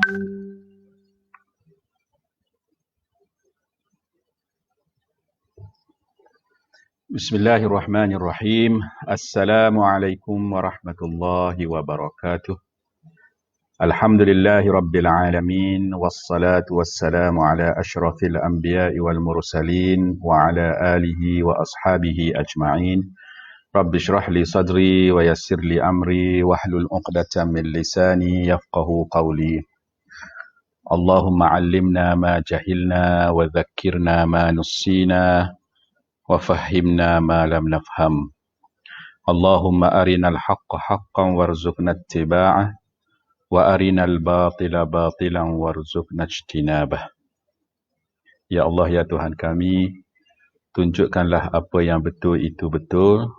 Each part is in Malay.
Bismillahirrahmanirrahim. Assalamualaikum warahmatullahi wabarakatuh. Alhamdulillahi rabbil alamin. Wassalatu wassalamu ala ashrafil anbiya'i wal mursalin wa ala alihi wa ashabihi ajma'in. Rabbi shrah li sadri wa yassir li amri wahlul 'uqdatam min lisani yafqahu qawli. Allahumma 'allimna ma jahilna wa dhakkirna ma nussina wa fahhimna ma lam nafham. Allahumma arinal haqqa haqqan warzuqna ittiba'ah wa arinal batila batilan warzuqna ijtinabah. Ya Allah, ya Tuhan kami, tunjukkanlah apa yang betul itu betul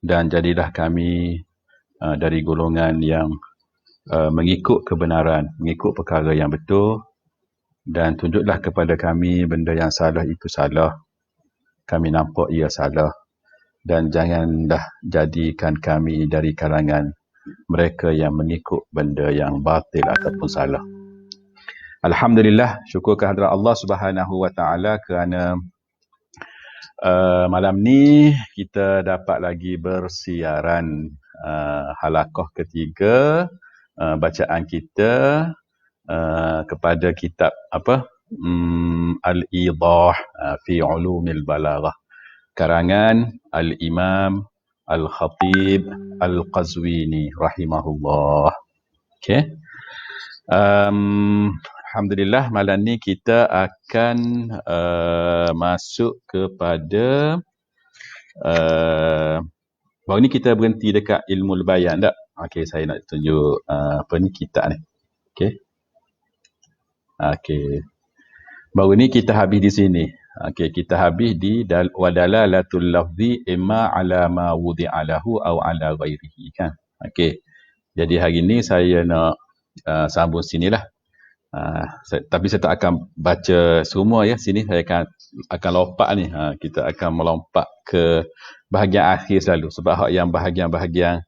dan jadilah kami dari golongan yang mengikut kebenaran, mengikut perkara yang betul, dan tunjuklah kepada kami benda yang salah itu salah. Kami nampak ia salah, dan janganlah jadikan kami dari kalangan mereka yang mengikut benda yang batil ataupun salah. Alhamdulillah, syukur kehadrat Allah Subhanahu wa taala kerana malam ni kita dapat lagi bersiaran halaqah ketiga bacaan kita kepada kitab Al-Idah fi Ulumil Balaghah, karangan Al-Imam Al-Khatib Al-Qazwini rahimahullah. Okay. Alhamdulillah, malam ni kita akan masuk kepada baru ni kita berhenti dekat ilmu bayan tak? Okey, saya nak tunjuk kitab ni. Okey. Okey. Baru ni kita habis di sini. Okey, kita habis di wadalalatul lafzi imma ala ma wudi'a lahu aw ala ghairihi, kan? Okey. Jadi hari ni saya nak sambung sinilah. Tapi saya tak akan baca semua ya. Sini saya akan lompat ni. Kita akan melompat ke bahagian akhir selalu. Sebab yang bahagian-bahagian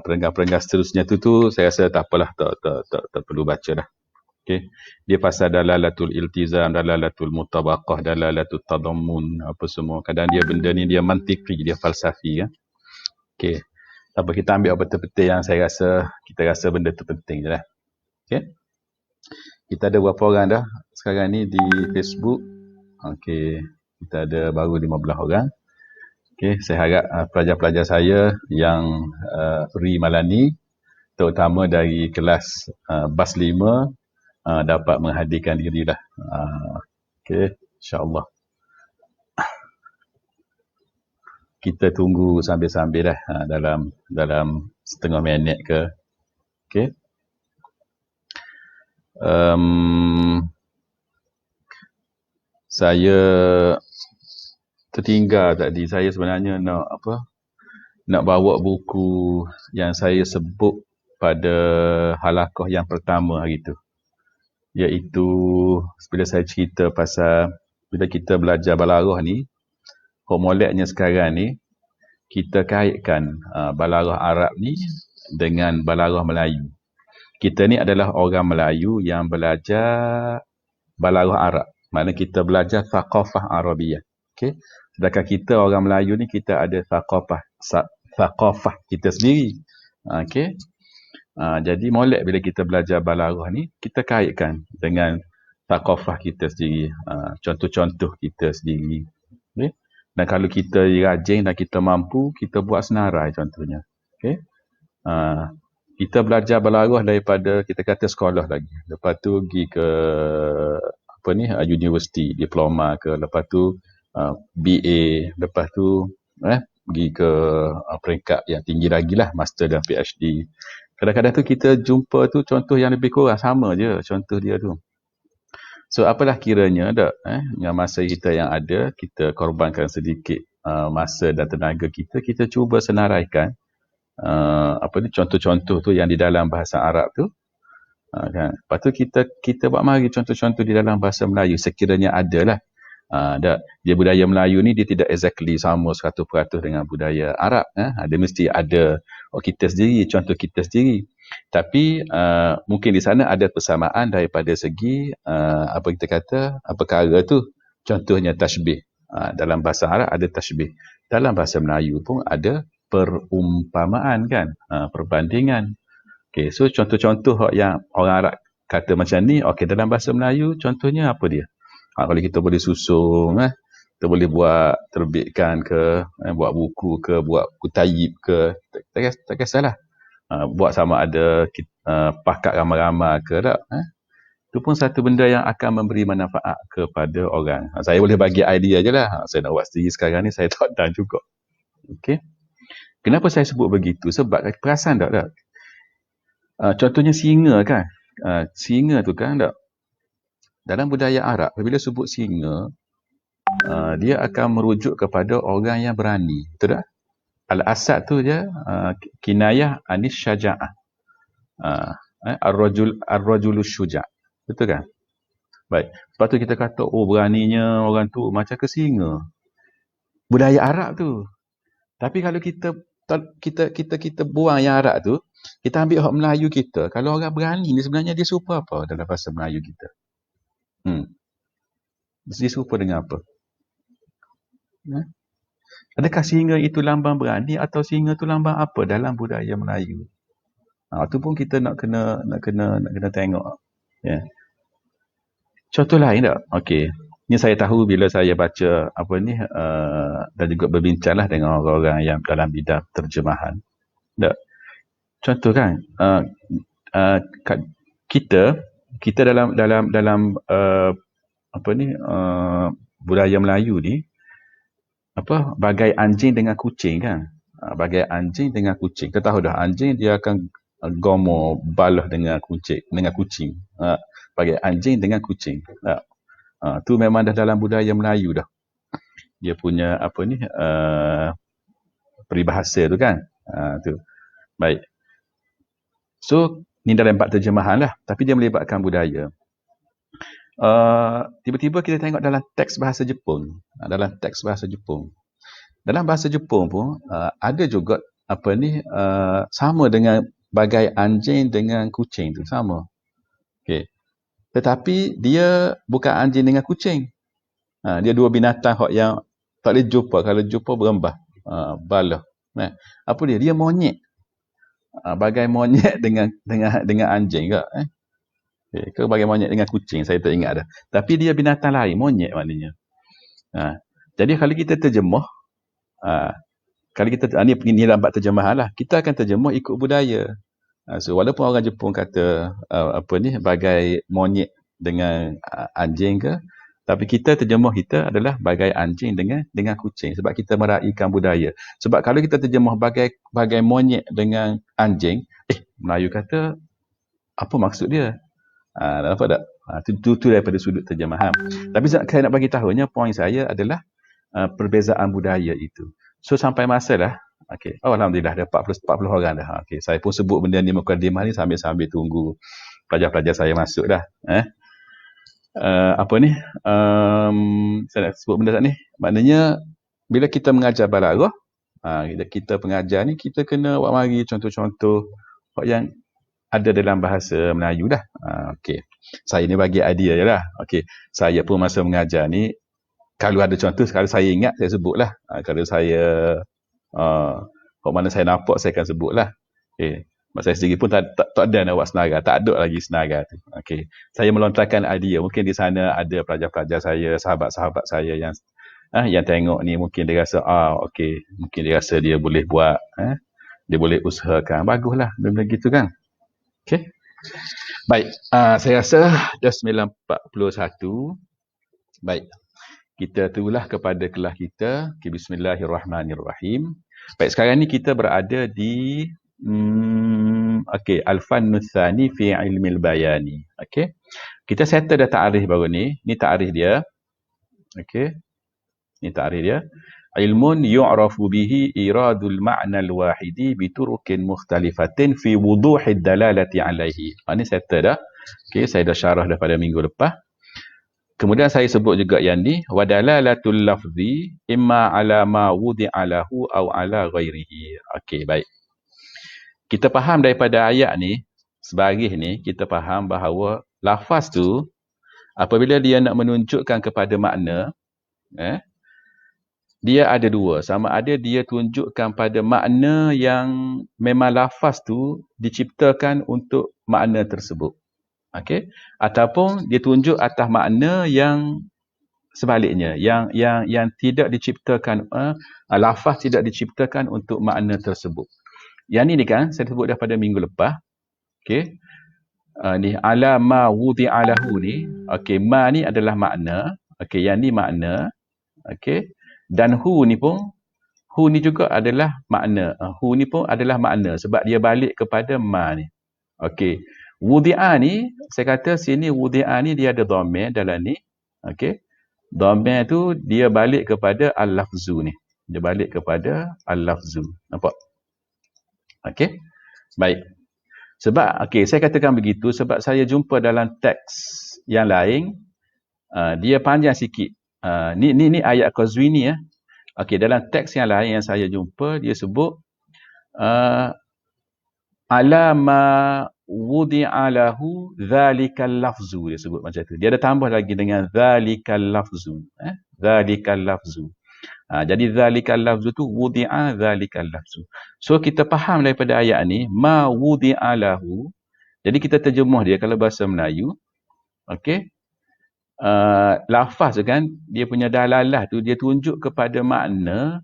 perenggan-perenggan seterusnya tu saya rasa tak apalah, tak perlu baca dah. Okay. Dia pasal dalalatul iltizam, dalalatul mutabaqah, dalalatul tadammun, apa semua. Kadang dia benda ni dia mantiki, dia falsafi, kan. Okey. Apa kita ambil betul-betul yang kita rasa benda tu penting je lah. Okey. Kita ada berapa orang dah sekarang ni di Facebook? Okey. Kita ada baru 15 orang. Okey, saya harap pelajar-pelajar saya yang free malam ni, terutama dari kelas BAS 5, dapat menghadirkan dirilah. Okey, insya-Allah. Kita tunggu sambil-sambil dah dalam setengah minit ke. Okey. Saya tertinggal tadi. Saya sebenarnya nak bawa buku yang saya sebut pada halaqah yang pertama hari tu. Iaitu bila saya cerita pasal bila kita belajar balaghah ni, moleknya sekarang ni kita kaitkan balaghah Arab ni dengan balaghah Melayu. Kita ni adalah orang Melayu yang belajar balaghah Arab. Maknanya kita belajar thaqafah Arabiyah. Okey. Sedangkan kita orang Melayu ni kita ada thaqafah kita sendiri. Okey. Jadi molek bila kita belajar balaghah ni, kita kaitkan dengan thaqafah kita sendiri, contoh-contoh kita sendiri. Okay? Dan kalau kita rajin dan kita mampu, kita buat senarai contohnya. Okay? Kita belajar balaghah daripada kita kata sekolah lagi. Lepas tu pergi ke universiti, diploma ke, lepas tu BA, lepas tu pergi ke peringkat yang tinggi lagi lah, master dan PhD. Kadang-kadang tu kita jumpa tu contoh yang lebih kurang sama je contoh dia tu. So apalah kiranya dengan masa kita yang ada, kita korbankan sedikit masa dan tenaga kita cuba senaraikan contoh-contoh tu yang di dalam bahasa Arab tu, kan. Lepas tu kita buat mari contoh-contoh di dalam bahasa Melayu sekiranya ada lah. Dia budaya Melayu ni dia tidak exactly sama 100% dengan budaya Arab. Dia mesti ada kita sendiri, contoh kita sendiri. Tapi mungkin di sana ada persamaan daripada segi apa kita kata perkara tu. Contohnya tashbih. Dalam bahasa Arab ada tashbih. Dalam bahasa Melayu pun ada perumpamaan kan, perbandingan. Okay, so contoh-contoh yang orang Arab kata macam ni, okay, dalam bahasa Melayu contohnya apa dia? Kalau kita boleh susung, kita boleh buat terbitkan ke, buat buku ke, buat kutayib ke, tak kisahlah. Buat sama ada pakat ramai-ramai ke tak. Itu pun satu benda yang akan memberi manfaat kepada orang. Saya boleh bagi idea je lah. Saya nak buat sendiri sekarang ni, saya tak tahu juga. Okay. Kenapa saya sebut begitu? Sebab perasan tak? Contohnya singa kan. Singa tu kan tak? Dalam budaya Arab, apabila sebut singa, dia akan merujuk kepada orang yang berani. Betul tak? Al-Asad tu je kinayah anis syaja'ah. Ar-rajulu syuja'. Betul kan? Baik. Lepas tu kita kata, oh beraninya orang tu macam ke singa. Budaya Arab tu. Tapi kalau kita buang yang Arab tu, kita ambil hak Melayu kita. Kalau orang berani ni sebenarnya dia serupa apa dalam bahasa Melayu kita? Dia serupa dengan apa? Adakah singa itu lambang berani atau singa itu lambang apa dalam budaya Melayu? Itu pun kita nak kena tengok. Ya. Contoh lain tak? Okey. Ini saya tahu bila saya baca dan juga berbincanglah dengan orang-orang yang dalam bidang terjemahan. Tak? Contoh kan, kita dalam budaya Melayu ni bagai anjing dengan kucing kan. Bagai anjing dengan kucing. Kita tahu dah anjing dia akan gomo balah dengan kucing. Bagai anjing dengan kucing. Tu memang dah dalam budaya Melayu dah. Dia punya peribahasa tu kan. Tu. Baik. So, ni dalam bab terjemahan lah. Tapi dia melibatkan budaya. Tiba-tiba kita tengok dalam teks bahasa Jepun. Dalam bahasa Jepun pun ada juga sama dengan bagai anjing dengan kucing tu sama. Okey. Tetapi dia bukan anjing dengan kucing. Dia dua binatang yang tak boleh jumpa. Kalau jumpa berembah. Balah. Apa dia? Dia monyet. Bagai monyet dengan anjing ke? Ke bagai monyet dengan kucing, saya tak ingat dah. Tapi dia binatang lain, monyet maknanya. Jadi kalau kita terjemah, ini dalam bab terjemahan lah, kita akan terjemah ikut budaya. So walaupun orang Jepun kata bagai monyet dengan anjing ke, tapi kita terjemah kita adalah bagai anjing dengan kucing sebab kita meraihkan budaya. Sebab kalau kita terjemah bagai monyet dengan anjing, Melayu kata apa maksud dia? Nampak tak? Itu daripada sudut terjemahan. Tapi saya nak bagi tahunya, poin saya adalah perbezaan budaya itu. So sampai masa dah, okay. Alhamdulillah dah 40 orang dah. Okay. Saya pun sebut benda ni mukadimah ni sambil tunggu pelajar-pelajar saya masuk dah. Saya nak sebut benda tak ni. Maknanya bila kita mengajar balaghah, kita pengajar ni kita kena buat mari contoh-contoh yang ada dalam bahasa Melayu dah. Okey. Saya ni bagi idea je lah. Okey. Saya pun masa mengajar ni, kalau ada contoh, kalau saya ingat, saya sebutlah. Kalau saya, mana saya nampak, saya akan sebutlah. Okey. Saya sendiri pun tak ada nak buat senarai. Tak ada lagi senarai tu. Okey. Saya melontarkan idea. Mungkin di sana ada pelajar-pelajar saya, sahabat-sahabat saya yang tengok ni, mungkin dia rasa, okey. Mungkin dia rasa dia boleh buat. Dia boleh usahakan. Baguslah. Benda gitu kan. Okey. Baik, saya rasa dah 9:41. Baik. Kita terulah kepada kelas kita. Okay, bismillahirrahmanirrahim. Baik, sekarang ni kita berada di Al-Fannu Tsani fi Ilmil Bayani. Okey. Kita settle dah ta'arif baru ni. Ni ta'arif dia. Okey. Ni ta'arif dia. Ilmun yu'rafu bihi iradul ma'na al-wahidi biturukin mukhtalifatin fi wuduhid dalalati alaihi. Ini settle dah. Okay, saya dah syarah dah pada minggu lepas. Kemudian saya sebut juga yang ni, wadalalatul lafzi imma ala ma wudi'a lahu aw ala ghairihi. Okey, baik. kita faham daripada ayat ni, sebaris ni, kita faham bahawa lafaz tu, apabila dia nak menunjukkan kepada makna, dia ada dua. Sama ada dia tunjukkan pada makna yang memang lafaz tu diciptakan untuk makna tersebut. Okey? Ataupun dia tunjuk atas makna yang sebaliknya, yang tidak diciptakan, lafaz tidak diciptakan untuk makna tersebut. Yang ni kan saya sebut dah pada minggu lepas. Okey. Ni ala ma wudi'alahu ni. Okey, ma ni adalah makna. Okey, yang ni makna. Okey. Dan hu ni juga adalah makna. Hu ni pun adalah makna sebab dia balik kepada ma ni. Okey. Wudi'a ni, saya kata sini wudi'a ni dia ada dhamir dalam ni. Okey. Dhamir tu dia balik kepada al-lafzu ni. Dia balik kepada al-lafzu. Nampak? Okey. Baik. Sebab, okey, saya katakan begitu sebab saya jumpa dalam teks yang lain, dia panjang sikit. Ni ayat Qazwini. Okey, dalam teks yang lain yang saya jumpa, dia sebut, ala ma wudi'a lahu dhalikal lafzu. Dia sebut macam tu. Dia ada tambah lagi dengan dhalikal lafzu. Dhalikal lafzu. Jadi dhalikal lafzu tu wudi'a dhalikal lafzu. So kita faham daripada ayat ni ma wudi'a lahu. Jadi kita terjemuh dia kalau bahasa Melayu. Okey. Lafaz tu kan dia punya dalalah tu dia tunjuk kepada makna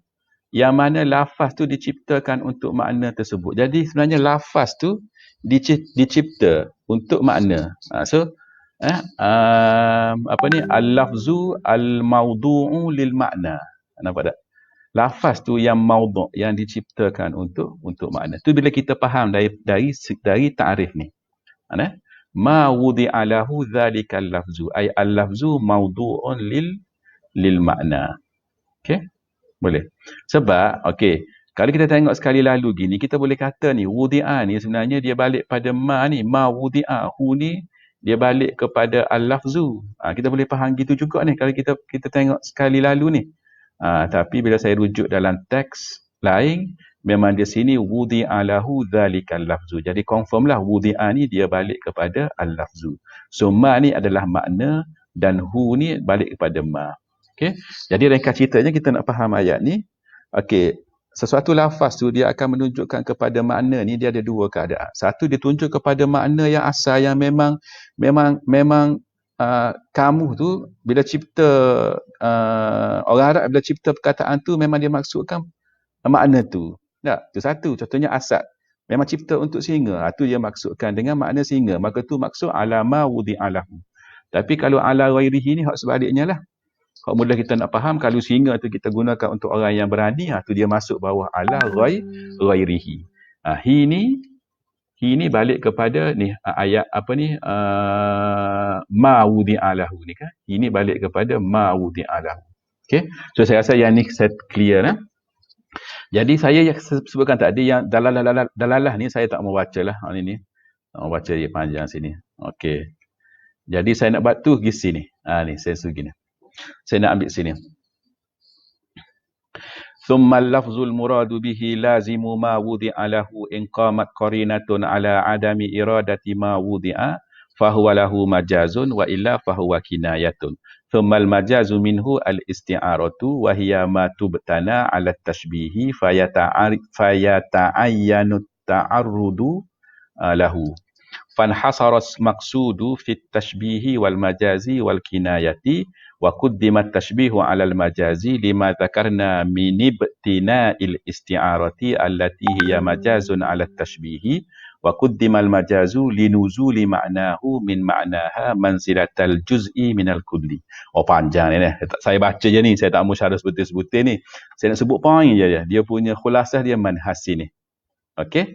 yang mana lafaz tu diciptakan untuk makna tersebut. Jadi sebenarnya lafaz tu dicipta untuk makna. Apa ni al-lafzu al-mawdu'u lil makna. Nampak tak? Lafaz tu yang maudhu', yang diciptakan untuk makna. Tu bila kita faham dari ta'rif ni. Ma wudi'a lahu dhalikal lafzu. Ay al-lafzu maudhu'un lil makna. Okey? Boleh. Sebab okey, kalau kita tengok sekali lalu gini, kita boleh kata ni wudi'a ni sebenarnya dia balik pada ma ni, ma wudi'a, hu ni dia balik kepada al-lafzu. Kita boleh faham gitu juga ni kalau kita tengok sekali lalu ni. Tapi bila saya rujuk dalam teks lain, memang di sini wudi'a lahu dhalikal lafzu. Jadi confirmlah wudi'a ni dia balik kepada al-lafzu. So ma ni adalah makna dan hu ni balik kepada ma. Okey. Jadi ringkas ceritanya kita nak faham ayat ni. Okey, sesuatu lafaz tu dia akan menunjukkan kepada makna ni dia ada dua keadaan. Satu dia tunjuk kepada makna yang asal yang memang kamu tu bila cipta orang Arab bila cipta perkataan tu memang dia maksudkan makna tu. Tak, tu satu. Contohnya asad. Memang cipta untuk singa. Tu dia maksudkan dengan makna singa. Maka tu maksud alama wudi'alahu. Tapi kalau ala ghairihi ni hak sebaliknya lah. Hak mula kita nak faham kalau singa tu kita gunakan untuk orang yang berani, tu dia masuk bawah ala ghairihi. Hi ni balik kepada ni ayat apa ni ma wudi'alahu ni kan. Ini balik kepada ma wudi'alahu. Okey. So saya rasa yang ni set clear lah. Jadi saya yang sebutkan tadi yang dalalah ni saya tak mau bacalah. Ni. Tak mau baca dia panjang sini. Okey. Jadi saya nak buat tu pergi sini. Ni saya suruh gini. Saya nak ambil sini. ثم اللفظ المراد به لازم ما وضع له إن قامت قرينة على عدم إرادة ما وضع فهو له مجاز وإلا فهو كناية ثم المجاز منه الاستعارة وهي ما تبتنى على التشبيه فيتعين التعرض له فانحصر المقصود في التشبيه والمجاز والكناية وقدم التشبيه على المجاز لما ذكرنا من ابتناء الاستعارة التي هي مجاز على التشبيه وقدم المجاز لنزول معناه من معناها منزلة الجزء من الكل. Panjang ni. Saya baca je ni, saya tak mau syarah sebutir-sebutir ni. Saya nak sebut poin je. Dia punya khulasah dia manhas ni. Okey?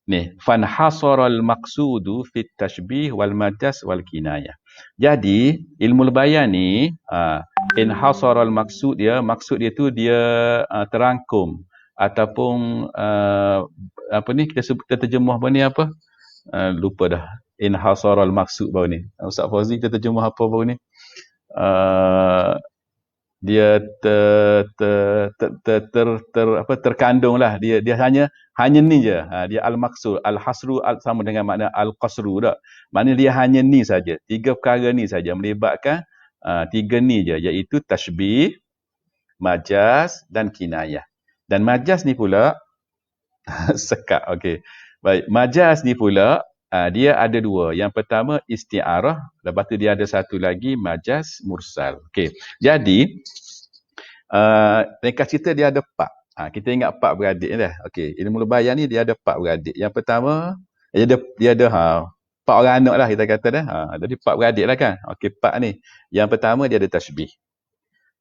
Ni, fanhasara al-maqsudu fit tashbih wal majaz wal kinayah. Jadi, ilmu bayan ni, inhasara al-maqsud dia, maksud dia tu dia terangkum ataupun apa ni kita sebut terjemuh apa ni apa? Lupa dah. Inhasara al-maqsud baru ni. Ustaz Fauzi kita terjemuh apa baru ni? dia terkandung lah, dia hanya ni je. Dia al-maqsur, al-hasru sama dengan makna al-qasru tak. Maknanya dia hanya ni saja, tiga perkara ni saja melibatkan tiga ni je, iaitu tashbih, majaz dan kinayah. Dan majaz ni pula sekat, okey. Baik, majaz ni pula dia ada dua. Yang pertama isti'arah, lepas tu dia ada satu lagi majaz mursal. Okey. Jadi ringkas cerita dia ada empat. Kita ingat empat beradik dah. Okey, ilmu bayan ni dia ada empat beradik. Yang pertama dia ada empat orang anak lah kita kata dah. Jadi empat beradik lah kan. Okey, empat ni. Yang pertama dia ada tashbih.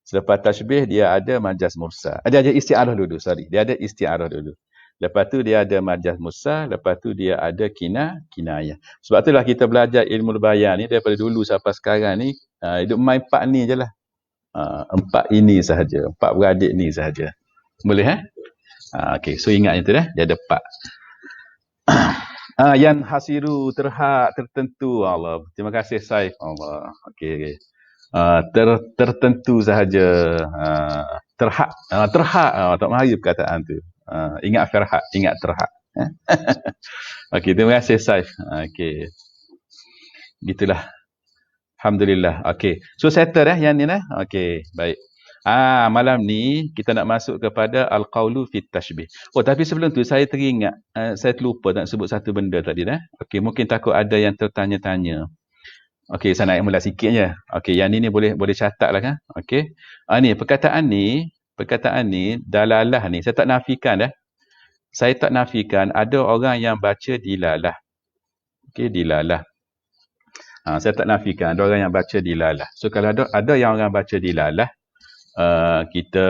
Selepas tashbih dia ada majaz mursal. Dia ada isti'arah dulu, sorry. Dia ada isti'arah dulu. Lepas tu dia ada majaz mursal, lepas tu dia ada kinayah. Sebab itulah kita belajar ilmu bayan ni daripada dulu sampai sekarang ni, hidup main empat ni je lah. Empat ini sahaja, empat beradik ni sahaja. Boleh okey, so ingat itu dah, dia ada empat. Yang hasiru terhad tertentu, Allah. Terima kasih Saif. Allah. Okey. Tertentu sahaja. Terhad, tak mahir perkataan tu. Ingat Farhad, ingat terhad. Okey, terima kasih Saif. Okey. Gitulah. Alhamdulillah. Okey. So settle dah yang ni dah. Okey, baik. Malam ni kita nak masuk kepada al-qaulu fit tashbih. Oh, tapi sebelum tu saya teringat, saya terlupa nak sebut satu benda tadi dah. Okey, mungkin takut ada yang tertanya-tanya. Okey, saya nak mula sikit je. Okey, yang ni boleh catatlah kan? Okey. Ni perkataan ni dalalah ni saya tak nafikan dah. Saya tak nafikan ada orang yang baca dilalah. Okey, dilalah. Saya tak nafikan ada orang yang baca dilalah. So kalau ada yang orang baca dilalah, kita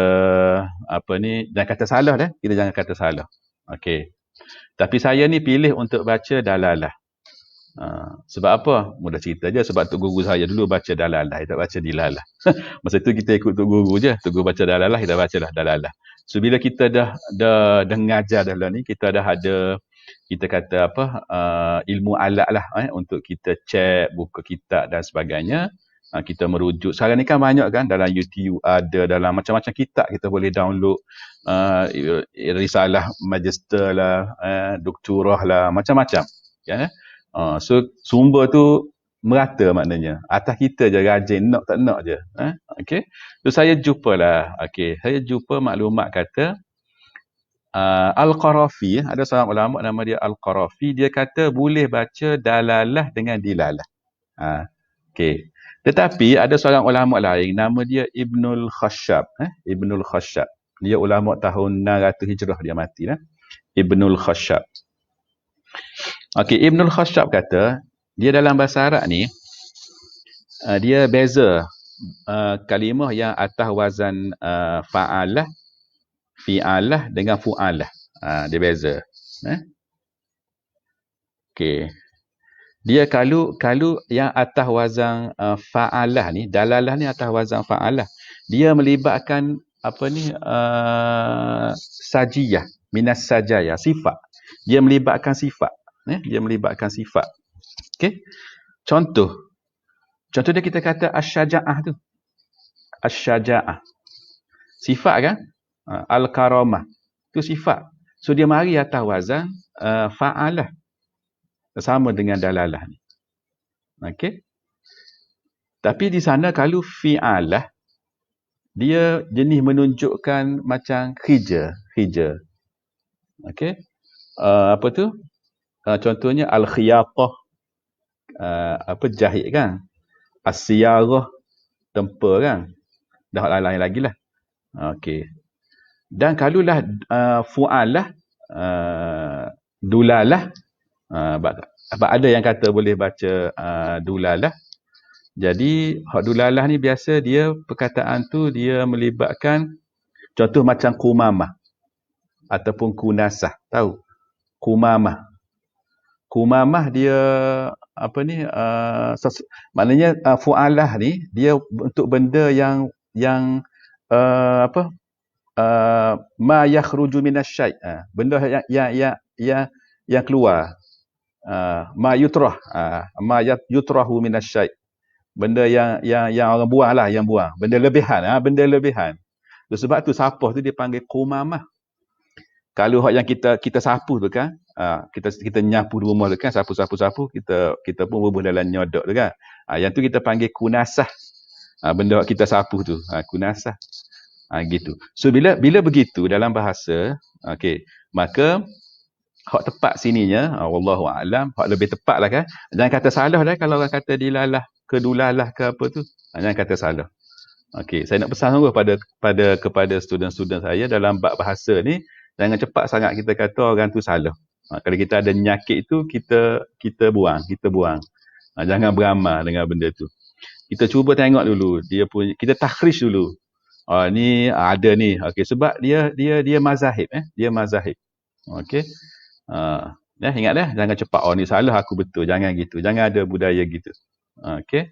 jangan kata salah dah. Kita jangan kata salah. Okey. Tapi saya ni pilih untuk baca dalalah. Sebab apa? Mudah cerita je. Sebab Tok Guru saya dulu baca dalalah. Dia tak baca dilalah. Masa tu kita ikut Tok Guru je. Tok Guru baca dalalah, kita bacalah dalalah. So bila kita dah ngajar dah ni, kita dah ada, kita kata ilmu alat lah untuk kita cek buku kitab dan sebagainya. Kita merujuk. Sekarang ni kan banyak kan dalam YouTube ada, dalam macam-macam kitab kita boleh download. Risalah magister lah, doktorah lah, macam-macam. Ya. So sumber tu merata maknanya. Atas kita je rajin nak tak nak je. Okey. So saya jumpalah. Okey, saya jumpa maklumat kata Al-Qarafi, ada seorang ulama nama dia Al-Qarafi, dia kata boleh baca dalalah dengan dilalah. Okey. Tetapi ada seorang ulama lain nama dia Ibnul Khashab, Ibnul Khashab. Dia ulama tahun 600 Hijrah dia mati lah. Ibnul Khashab. Okey, Ibnul Khashab kata dia dalam bahasa Arab ni dia beza kalimah yang atas wazan fa'alah, fi'alah dengan fu'alah. Dia beza. Okey. Dia kalau yang atas wazan fa'alah ni, dalalah ni atas wazan fa'alah, dia melibatkan sajiyah, minas sajaya, sifat. Dia melibatkan sifat. Dia melibatkan sifat. Okey. Contoh dia kita kata asy-syaja'ah tu. Asy-syaja'ah. Sifat kan? Al-karamah. Tu sifat. So dia mari atas wazan fa'alah. Sama dengan dalalah ni. Okey. Tapi di sana kalau fi'alah, dia jenis menunjukkan macam khija. Okey. Apa tu? Contohnya al-khiyatah, jahit kan? As-siyarah, tempa kan? Dah lain lagi lah. Okey. Dan kalulah fu'alah, dulalah, ada yang kata boleh baca dulalah. Jadi hak dulalah ni biasa dia perkataan tu dia melibatkan contoh macam kumamah ataupun kunasah. Tahu? Kumamah dia maknanya fu'alah ni dia untuk benda yang ma yakhruju minasyai', benda yang keluar, ma yutrahu minasyai', Benda yang orang buang lah, yang buang. Benda lebihan, benda lebihan. Sebab tu sapuh tu dia panggil qumamah. Kalau hak yang kita sapu tu kan, kita nyapu di rumah tu kan, sapu, kita pun bubuh dalam nyodok tu kan. Yang tu kita panggil kunasah. Benda hak kita sapu tu, kunasah. Gitu. So bila begitu dalam bahasa, okey, maka hak tepat sininya, wallahu a'lam, hak lebih tepat lah kan. Jangan kata salah dah kalau orang kata dilalah ke dulalah ke apa tu. Jangan kata salah. Okey, saya nak pesan sungguh kepada student-student saya dalam bab bahasa ni, jangan cepat sangat kita kata orang tu salah. Kalau kita ada nyakit tu, kita buang. Jangan beramal dengan benda tu. Kita cuba tengok dulu, kita takhrij dulu. Ni ada ni. Okey, sebab dia mazahib, dia mazahib. Okey. Ingat dah, jangan cepat ni salah, aku betul. Jangan gitu. Jangan ada budaya gitu. Okey.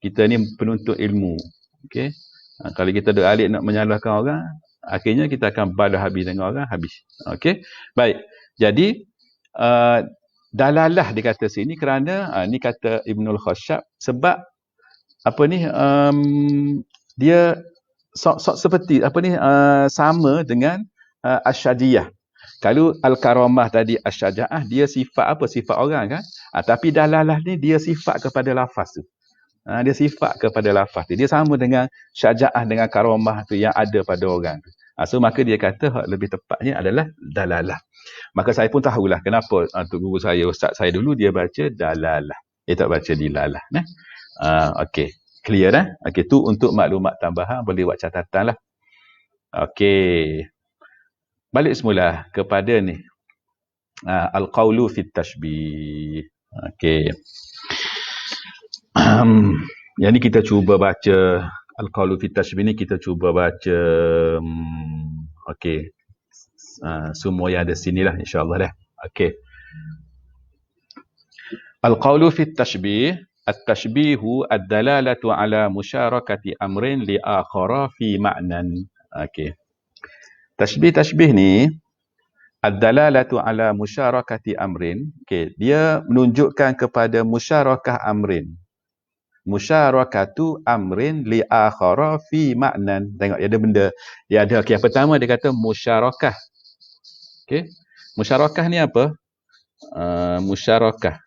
Kita ni penuntut ilmu. Okey. Kalau kita duk alik nak menyalahkan orang, akhirnya kita akan balah habis dengan orang, habis. Okey. Baik. Jadi dalalah dikata sini kerana ni kata Ibnul Khashab, sebab apa ni dia seperti apa ni sama dengan asyadiyah. Kalau al-karamah tadi asyaja'ah, dia sifat apa? Sifat orang kan? Tapi dalalah ni dia sifat kepada lafaz tu. Dia sifat kepada lafaz tu. Dia sama dengan syaja'ah dengan karamah tu yang ada pada orang tu. So maka dia kata hak lebih tepatnya adalah dalalah. Maka saya pun tahulah kenapa untuk guru saya, ustaz saya dulu dia baca dalalah. Dia tak baca dilalah. Okey. Clear dah? Okey, tu untuk maklumat tambahan, boleh buat catatan lah. Okey. Balik semula kepada ni. Al-qawlu fit tashbih. Okey. Yang ni kita cuba baca al-qawlu fit tashbih ni, kita cuba baca okey. Semua yang ada sini lah insya-Allah dah. Okey. Al-qawlu fit tashbih, at-tashbihu ad-dalalatu ala musyarakati amrin li akhara fi ma'nan. Okey. Tashbih ni ad-dalalatu ala musyarakati amrin. Okey, dia menunjukkan kepada musyarakah amrin. Musyarakatu amrin li akhara fi ma'nan. Tengok ada benda. Dia ada okey, yang pertama dia kata musyarakah. Okey. Musyarakah ni apa?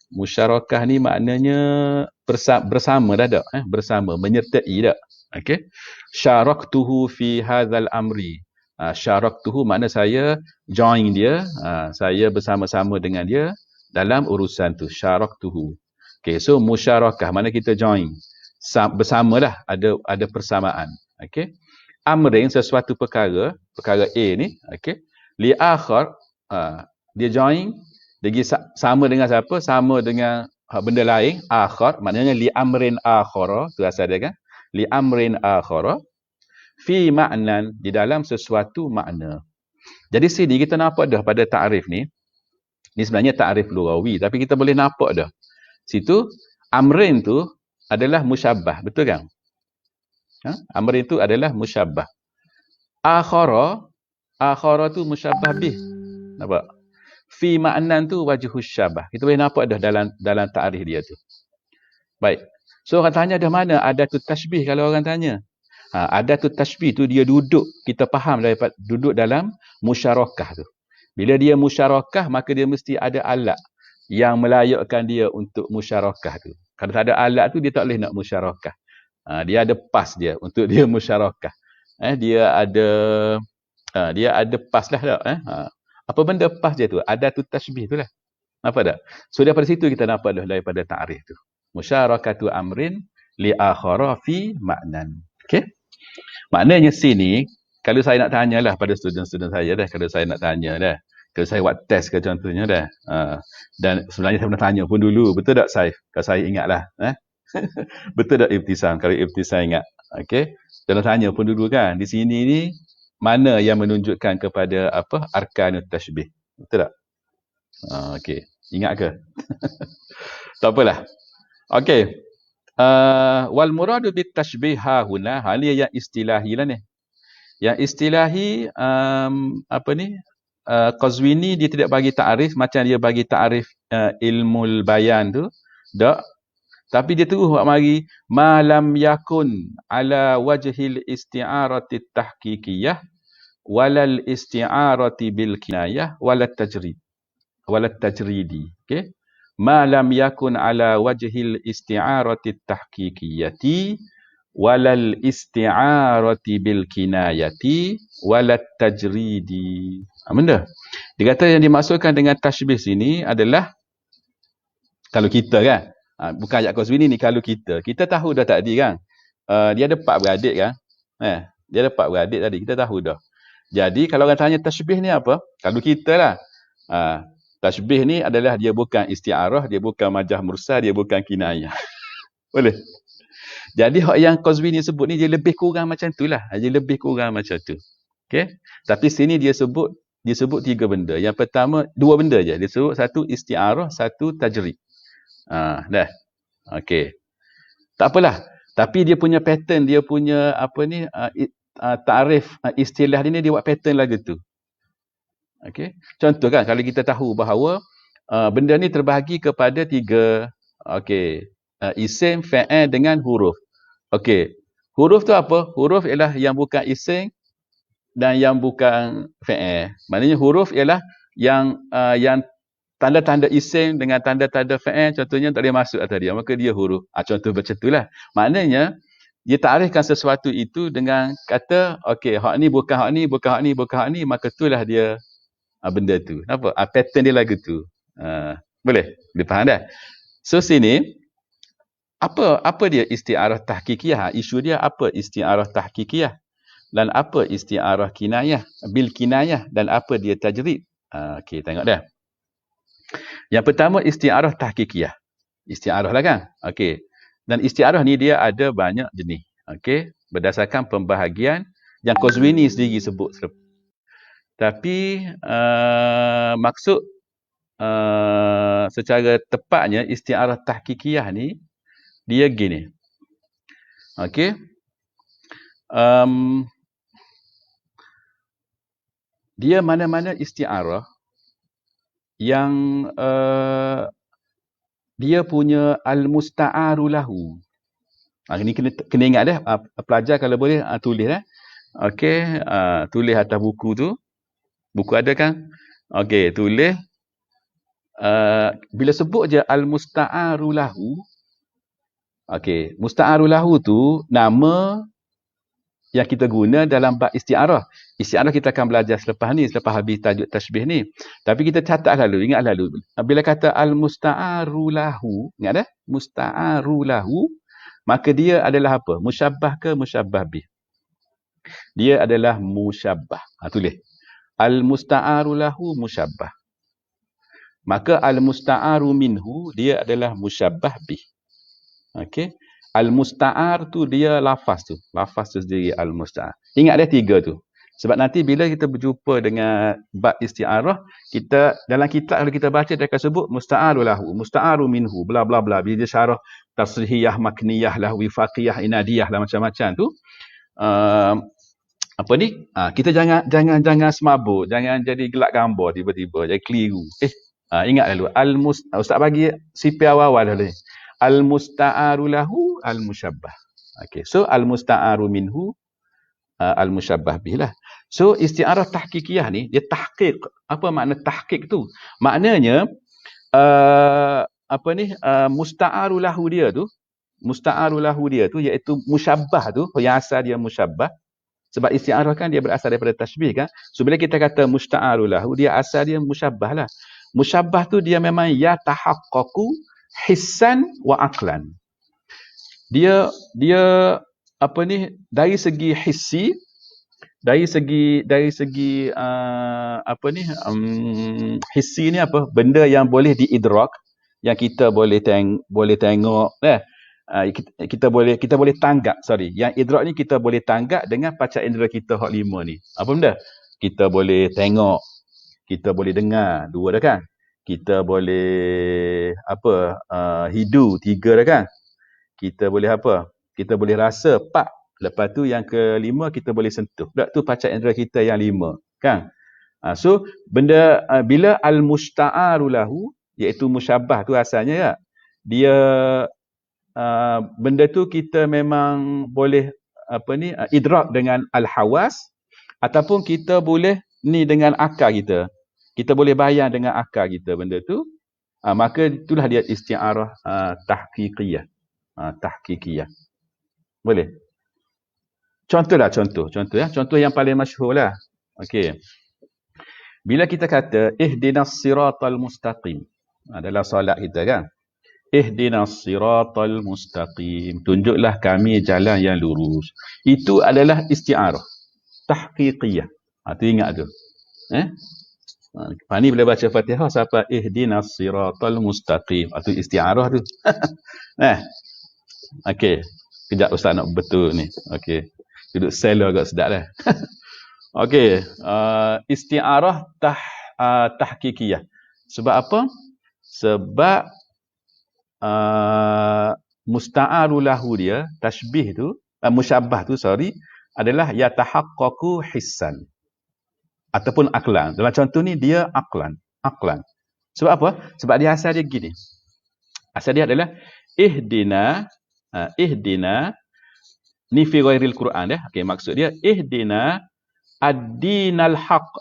Musyarakah ni maknanya bersama dah tak? Bersama, menyertai tak? Okey. Syaraktuhu fi hadzal amri. Syaraktuhu makna saya join dia, saya bersama-sama dengan dia dalam urusan tu. Syaraktuhu. Okey, so musyarakah mana kita join. Bersamalah, ada persamaan. Okey. Amrin sesuatu perkara A ni, okey. Li akhar, dia join, dia sama dengan siapa? Sama dengan benda lain, akhar, maknanya li amrin akhara, tu asal dia kan? Li amrin akhara fi ma'nan, di dalam sesuatu makna. Jadi sini kita nampak dah pada takrif ni sebenarnya takrif lughawi, tapi kita boleh nampak dah. Situ amrin tu adalah musyabbah, betul kan? Amrin tu adalah musyabbah. Akhara tu musyabbah bih. Nampak? Fi ma'nan tu wajhus syabah. Kita boleh nampak dah dalam takrif dia tu. Baik. So orang tanya dah mana adatut tashbih kalau orang tanya? Adatut tashbih tu dia duduk, kita faham daripada duduk dalam musyarakah tu. Bila dia musyarakah, maka dia mesti ada alat yang melayakkan dia untuk musyarakah tu. Kalau tak ada alat tu, dia tak boleh nak musyarakah. Dia ada pas dia untuk dia musyarakah. Dia ada pas lah tak? Apa benda pas dia tu? Adatut tashbih tu lah. Nampak tak? So daripada situ kita nampak dah daripada ta'rif tu. Musyarakatu amrin li akhara fi ma'nan. Okey? Maknanya sini, kalau saya nak tanyalah pada student-student saya dah, kalau saya nak tanya dah, kalau saya buat test ke contohnya dah, dan sebenarnya saya pernah tanya pun dulu, betul tak Saif? Kalau saya ingatlah. Betul tak Ibtisam? Kalau Ibtisam ingat. Okey? Saya tanya pun dulu kan, di sini ni, mana yang menunjukkan kepada apa? Arkanut tashbih. Betul tak? Okey. Ingat ke? Tak apalah. Okey. Wal muradu bit tashbih ha huna, ni yang istilahi lah ni. Yang istilahi apa ni? Qazwini dia tidak bagi ta'rif macam dia bagi ta'rif ilmul bayan tu. Tak. Tapi dia terus buat mari malam yakun ala wajhil isti'arati tahqiqiyah walal isti'arati bil kinayah walat tajridi. Okey. Malam yakun ala wajhil isti'arati tahqiqiyati walal isti'arati bil kinayati walat tajridi. Benda. Dia kata yang dimaksudkan dengan tashbih sini adalah kalau kita kan, bukan ayat Qazwini ni, kalau kita tahu dah tadi kan, dia ada 4 beradik kan, dia ada 4 beradik tadi, kita tahu dah. Jadi kalau orang tanya tashbih ni apa, kalau kita lah, tashbih ni adalah dia bukan isti'arah, dia bukan majaz mursal, dia bukan kinayah. Boleh? Jadi hak yang Qazwini sebut ni dia lebih kurang macam tu lah, dia lebih kurang macam tu. Okay? Tapi sini dia sebut 3 benda. Yang pertama 2 benda je. Dia sebut satu isti'arah, satu tajrid. Dah. Okey. Tak apalah. Tapi dia punya pattern, dia punya apa ni, takrif istilah dia ni dia buat pattern lagu tu. Okey. Contoh kan, kalau kita tahu bahawa benda ni terbahagi kepada 3, okey, isim, fa'il dengan huruf. Okey. Huruf tu apa? Huruf ialah yang bukan isim dan yang bukan fa'il. Maknanya huruf ialah yang tanda-tanda isim dengan tanda-tanda fa'il, contohnya tak boleh masuk atas dia, maka dia huruf. Contoh macam itulah. Maknanya dia takrifkan sesuatu itu dengan kata okey, hak ni bukan hak ni, bukan hak ni, bukan hak ni, maka itulah dia benda tu. Apa? Pattern dia lagu tu. Boleh? Boleh faham dah? So sini apa dia isti'arah tahqiqiyah? Isu dia apa isti'arah tahqiqiyah? Dan apa isti'arah kinayah? Bil kinayah, dan apa dia tajrid? Okey, tengok dah. Yang pertama isti'arah tahqiqiyah. Isti'arah lah kan? Okey. Dan isti'arah ni dia ada banyak jenis. Okey. Berdasarkan pembahagian yang Qazwini sendiri sebut. Tapi maksud secara tepatnya isti'arah tahqiqiyah ni dia gini. Okey. Dia mana-mana isti'arah yang dia punya al-musta'aru lahu. Ini kena ingat dah, pelajar kalau boleh tulis okey, tulis atas buku tu. Buku ada kan? Okey, tulis bila sebut je al-musta'aru lahu. Okey, musta'aru lahu tu nama yang kita guna dalam bab isti'arah. Isti'arah kita akan belajar selepas ni, selepas habis tajuk tashbih ni. Tapi kita catat lalu, ingat lalu. Bila kata al-musta'aru lahu, ingat dah? Musta'aru lahu, maka dia adalah apa? Musyabbah ke musyabbah bih? Dia adalah musyabbah. Tulis. Al-musta'aru lahu musyabbah. Maka al-musta'aru minhu, dia adalah musyabbah bih. Okey. Al-musta'ar tu dia lafaz tu. Lafaz tu sendiri al-musta'ar. Ingat dia 3 tu. Sebab nanti bila kita berjumpa dengan bab isti'arah, kita dalam kitab kalau kita baca dia akan sebut musta'aru lahu, musta'aru minhu, bla bla bla. Bila dia syarah tasrihiyah, makniyah, wifaqiyah, inadiyah lah macam-macam tu. Apa ni? Kita jangan semabuk, jangan jadi gelak gambar tiba-tiba, jadi keliru. Ingat lalu Ustaz bagi sipir awal-awal dulu. Al-musta'aru lahu al-musyabbah. Okey, so al-musta'aru minhu al-musyabbah bih lah. So isti'arah tahqiqiyah ni dia tahqiq. Apa makna tahqiq tu? Maknanya musta'aru lahu dia tu, musta'aru lahu dia tu iaitu musyabbah tu, yang asal dia musyabbah. Sebab isti'arah kan dia berasal daripada tashbih kan. So bila kita kata musta'aru lahu, dia asal dia musyabbah lah. Musyabbah tu dia memang ya tahaqqaqu hissan wa aqlan. Dia apa ni, dari segi hissi, dari segi hissi ni apa? Benda yang boleh diidrak, yang kita boleh tengok kita boleh tanggap, yang idrak ni kita boleh tanggap dengan panca indera kita hak 5 ni. Apa benda? Kita boleh tengok, kita boleh dengar, 2 dah kan? Kita boleh hidu, 3 dah kan? Kita boleh apa? Kita boleh rasa, 4. Lepas tu yang ke-5 kita boleh sentuh. Dak tu panca indera kita yang 5, kan? So benda bila al-musta'aru lahu iaitu musyabbah tu asalnya ya. Dia benda tu kita memang boleh idrak dengan al-hawas, ataupun kita boleh ni dengan akal kita. Kita boleh bayang dengan akal kita benda tu. Maka itulah dia isti'arah tahqiqiyah. Tahqiqiyah. Boleh? Contoh ya. Contoh yang paling masyhur lah. Okey. Bila kita kata ihdinas siratal mustaqim. Dalam solat kita kan. Ihdinas siratal mustaqim. Tunjuklah kami jalan yang lurus. Itu adalah isti'arah tahqiqiyah. Tu ingat tu. Ni bila baca Fatihah siapa ihdinas siratal mustaqim. Tu isti'arah tu. Okey. Kejap ustaz nak betul ni. Okey. Duduk sel agak sedap dah. Okey. Isti'arah tahqiqiyah. Sebab apa? Sebab musta'aru lahu dia, tashbih tu, musyabbah tu adalah yatahaqqaqu hissan ataupun aqlan. Dalam contoh ni dia aqlan. Sebab apa? Sebab dia asal dia gini. Asal dia adalah ihdina ni fi ghairil Quran ya. Okey, maksud dia ihdina ad-dinal haqq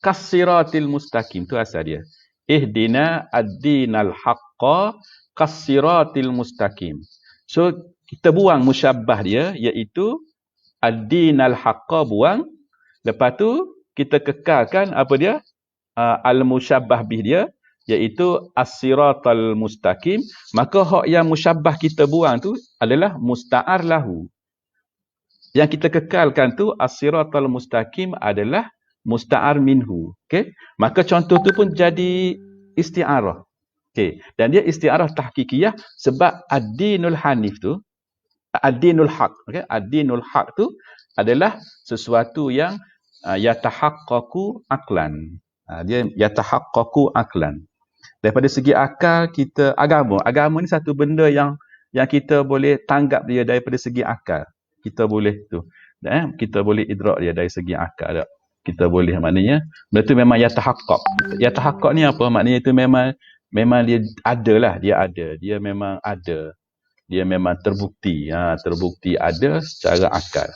kas-siratil mustaqim. Tu asal dia. Ihdina ad-dinal haqqa kas-siratil mustaqim. So kita buang musyabbah dia iaitu ad-dinal haqqa buang. Lepas tu kita kekalkan apa dia? Al-musyabbah bih dia iaitu as-siratal mustaqim. Maka hak yang musyabbah kita buang tu adalah musta'ar lahu. Yang kita kekalkan tu as-siratal mustaqim adalah musta'ar minhu. Okey? Maka contoh tu pun jadi isti'arah. Okey. Dan dia isti'arah tahqiqiyah sebab ad-dinul hanif tu, ad-dinul haq, okey? Ad-dinul haq tu adalah sesuatu yang yatahaqqaqu aqlan. Dia yatahaqqaqu aqlan. Daripada segi akal kita agama ni satu benda yang kita boleh tanggap dia daripada segi akal. Kita boleh tu. Kita boleh idrak dia dari segi akal. Kita boleh maknanya benda tu memang yatahaqqaq. Yatahaqqaq ni apa? Maknanya itu memang dia ada lah, dia memang ada. Dia memang terbukti. Terbukti ada secara akal.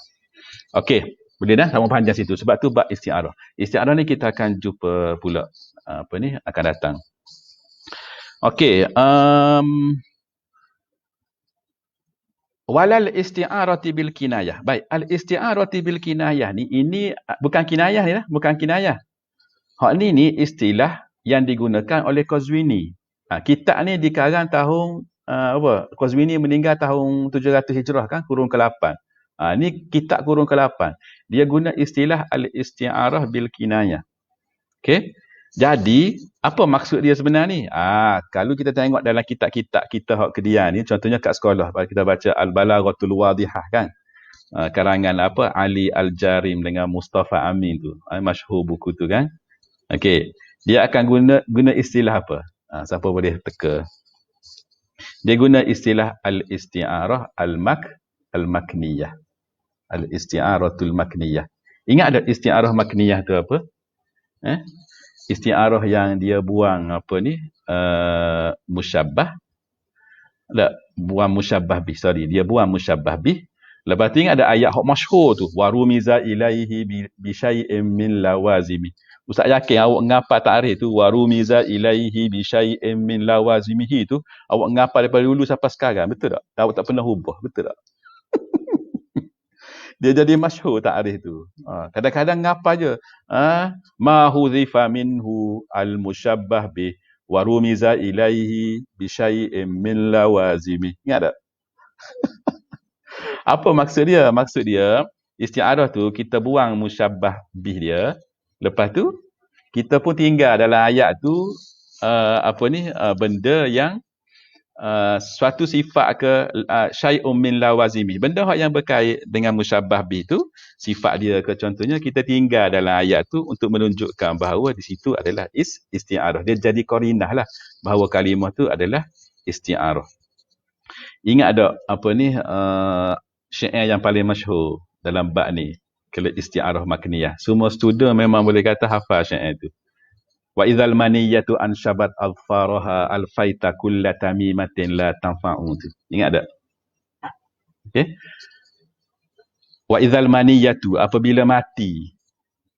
Okey. Boleh dah sama panjang situ. Sebab tu bab isti'arah. Isti'arah ni kita akan jumpa pula akan datang. Okey, walal isti'arati bil kinayah. Baik, al isti'arati bil kinayah ni ini bukan kinayah ni lah, bukan kinayah. Hak ni istilah yang digunakan oleh Qazwini. Kitab ni dikarang tahun Qazwini meninggal tahun 700 Hijrah kan, kurun ke-8. Ni kitab kurun ke-8. Dia guna istilah al-isti'arah bil kinayah. Okey. Jadi, apa maksud dia sebenarnya ni? Kalau kita tengok dalam kitab-kitab kita hak Kedia ni, contohnya kat sekolah kita baca Al-Balaghatul Wadihah kan. Karangan Ali Al-Jarim dengan Mustafa Amin tu. Masyhur buku tu kan. Okey. Dia akan guna istilah apa? Siapa boleh teka? Dia guna istilah al-isti'arah al-makniyah. Al-isti'aratul makniyah. Ingat ada isti'arah makniyah tu apa? Isti'arah yang dia buang musyabbah. Buang musyabbah bih. Dia buang musyabbah bih. Lepas tu ingat ada ayat hak masyhur tu. Warumiza ilaihi bi syai'in min lawazimi. Ustaz yakin awak ngapa takrif tu warumiza ilaihi bi syai'in min lawazimihi tu. Awak ngapa daripada dulu sampai sekarang. Betul tak? Awak tak pernah ubah. Betul tak? Dia jadi masyhur takrif tu. Kadang-kadang ngapa je. Ma hudhifa minhu al-musyabbah bih wa rumiza ilaihi bi syai'in min lawazimi. Ingat tak? Apa maksud dia? Maksud dia isti'arah tu kita buang musyabbah bih dia. Lepas tu kita pun tinggal dalam ayat tu benda yang suatu sifat ke syai'un min lawazimi. Benda yang berkait dengan musyabbah bih tu, sifat dia ke contohnya kita tinggal dalam ayat tu untuk menunjukkan bahawa di situ adalah isti'arah. Dia jadi qarinah lah bahawa kalimah tu adalah isti'arah. Ingat ada syair yang paling masyhur dalam bab ni, kalau isti'arah makniyah. Semua student memang boleh kata hafal syair tu. Wa idzal maniyatu anshabat alfaraha alfaita kulla tamimatin la tanfa'u. Ingat tak? Okey. Wa idzal maniyatu, apabila mati,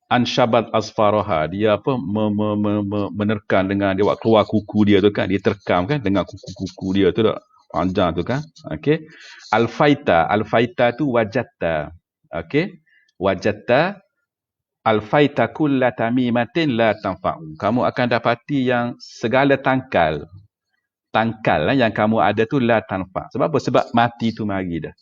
anshabat asfaraha, dia apa menerkam dengan dia buat keluar kuku dia tu kan, dia terkam kan dengan kuku-kuku dia tu tak, panjang tu kan. Okey. Alfaita tu wajatta. Okey. Wajatta alfaita kulla tamimatin la tanfa'u. Kamu akan dapati yang segala tangkal yang kamu ada tu la tanfa'. Sebab apa? Sebab mati tu mari dah.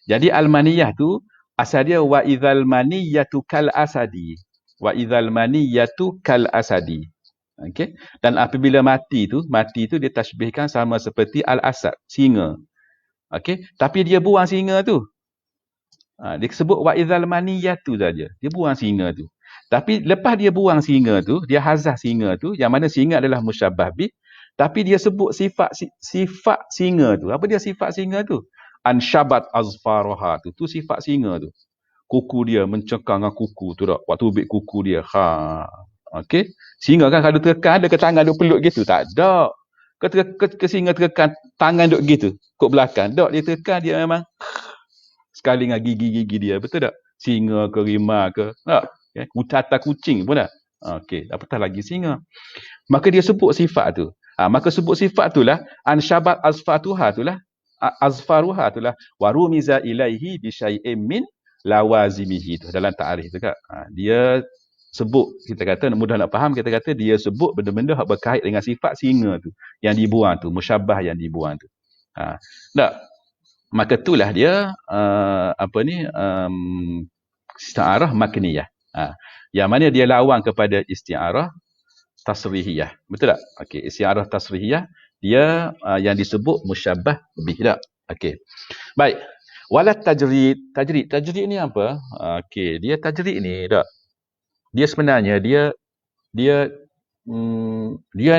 Jadi al-maniyah tu asal dia wa idzal maniyatu kal asadi. Wa idzal maniyatu kal asadi. Okey. Dan apabila mati tu dia tasbihkan sama seperti al-asad, singa. Okey. Tapi dia buang singa tu. Dia sebut wa idzal maniyatu saja. Dia buang singa tu. Tapi lepas dia buang singa tu, dia hazah singa tu, yang mana singa adalah musyabbah bih, tapi dia sebut sifat singa tu. Apa dia sifat singa tu? Anshabat azfaraha tu sifat singa tu. Kuku dia mencengkang dengan kuku tu tak. Waktu ubik kuku dia. Okey. Singa kan kalau tekan ada ke tangan duk peluk gitu? Tak ada. Ke singa tekan tangan duk gitu, kok belakang. Tak, dia tekan dia memang sekali dengan gigi-gigi dia. Betul tak? Singa ke rimau ke. Tak. Kata kucing pun dah. Okey, apatah lagi singa. Maka dia sebut sifat tu. Maka sebut sifat itulah anshabat azfaruha itulah warumiza ilaihi bi syai'in min lawazimihi tu dalam ta'rif tu kan. Dia sebut, kita kata mudah nak faham, kita kata dia sebut benda-benda yang berkait dengan sifat singa tu yang dibuang tu, musyabbah yang dibuang tu. Tak. Maka itulah dia isti'arah makniyah. Yang mana dia lawang kepada isti'arah tasrihiyah. Betul tak? Okey, isti'arah tasrihiyah dia yang disebut musyabbah bih tak? Okey. Baik. Walat tajrid. Tajrid ni apa? Okey, dia tajrid ni tak. Dia sebenarnya dia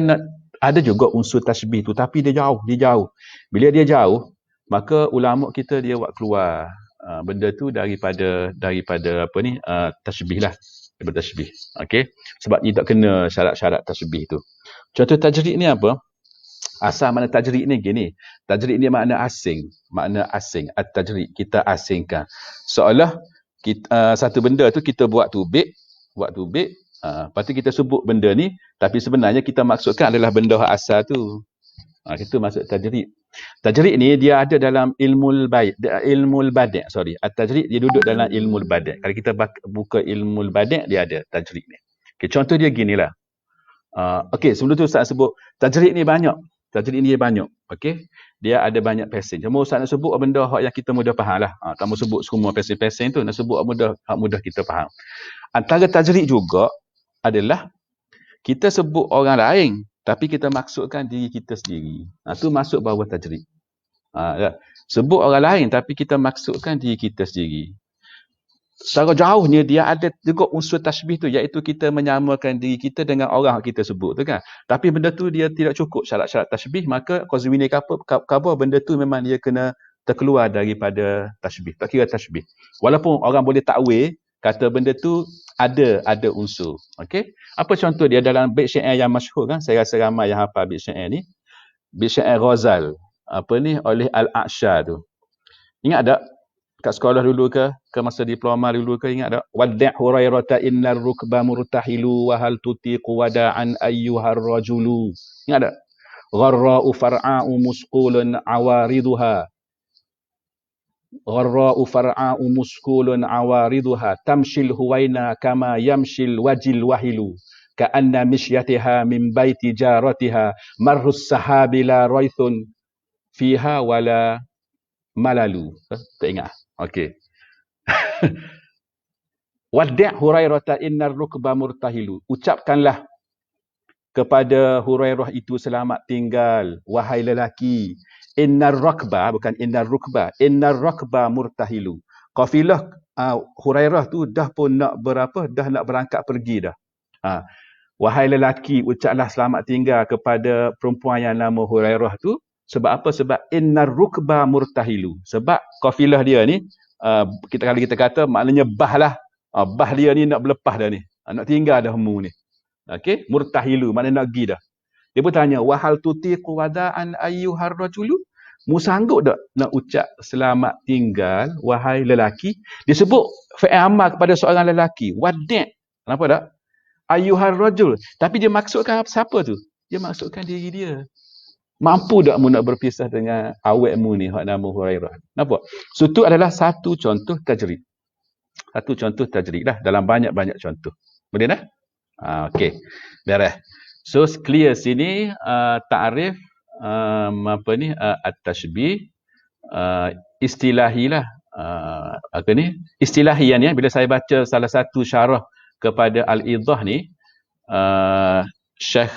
nak ada juga unsur tasbih tu, tapi dia jauh. Bila dia jauh, maka ulama kita dia buat keluar benda tu daripada tasbih lah. Daripada tasbih. Okey. Sebab dia tak kena syarat-syarat tasbih tu. Contoh tajrid ni apa? Asal mana tajrid ni gini. Tajrid ni makna asing. At-tajrid, kita asingkan. Seolah satu benda tu kita buat tubik. Lepas tu kita sebut benda ni, tapi sebenarnya kita maksudkan adalah benda asal tu. Itu maksud tajrid. Tajrid ni dia ada dalam ilmul badi'. At-tajrid dia duduk dalam ilmul badi'. Kalau kita buka ilmul badi', dia ada tajrid ni. Okay, contoh dia ginilah. Okey, sebelum tu Ustaz sebut tajrid ni banyak. Okey. Dia ada banyak pesen. Cuma Ustaz nak sebut benda yang kita mudah faham lah. Tak mau sebut semua pesen-pesen tu, nak sebut mudah kita faham. Antara tajrid juga adalah kita sebut orang lain, tapi kita maksudkan diri kita sendiri. Itu masuk bawah tajrid. Sebut orang lain, tapi kita maksudkan diri kita sendiri. Secara jauhnya dia ada juga unsur tasbih tu, iaitu kita menyamakan diri kita dengan orang yang kita sebut tu kan. Tapi benda tu dia tidak cukup syarat-syarat tasbih, maka qazwini khabar benda tu memang dia kena terkeluar daripada tasbih. Tak kira tasbih. Walaupun orang boleh takwil, kata benda tu ada unsur. Okey? Apa contoh dia dalam bait syair yang masyhur kan? Saya rasa ramai yang hafal bait syair ni. Bait syair Ghazal. Oleh Al-A'sha tu. Ingat tak? Kat sekolah dulu ke masa diploma dulu ke, ingat tak? Wadda' Hurairata innar rukba murtahilu wa hal tutiqu wada'an ayyuhar rajulu. Ingat tak? Gharra'u far'a'u musqulun awariduha. Tamshil huwaina kama yamshil wajil wahilu ka'anna mishyatiha min baiti jaratiha marrus sahabi la raithun fiha wala malalu. Tak ingat? Okey. Wadda' Hurairata innar rukba murtahilu. Ucapkanlah kepada Hurairah itu selamat tinggal, wahai lelaki. Innar rakba, bukan innar rukba. Innar rakba murtahilu. Kafilah Hurairah tu dah pun nak berangkat pergi dah. Wahai lelaki, ucaplah selamat tinggal kepada perempuan yang nama Hurairah tu. Sebab apa? Sebab innar rukba murtahilu. Sebab kafilah dia ni, kalau kita kata maknanya bah lah. Bah dia ni nak berlepas dah ni. Nak tinggal dah mu ni. Okey, murtahilu mana nak pergi dah. Dia pun tanya, wahal tutiqu wada'an ayyuhar rajulu? Mu sanggup tak nak ucap selamat tinggal wahai lelaki? Dia sebut fi'il amal kepada seorang lelaki. Wad'. Kenapa tak? Ayyuhar rajul. Tapi dia maksudkan siapa tu? Dia maksudkan diri dia. Mampu tak mu nak berpisah dengan awakmu ni hak nama Hurairah? Nampak? So tu adalah satu contoh tajrid. Satu contoh tajrid lah dalam banyak-banyak contoh. Boleh dah? Okey. Beres. So clear sini ta'rif at-tashbih istilahi lah. Istilahian ya, bila saya baca salah satu syarah kepada al-idah ni, Syekh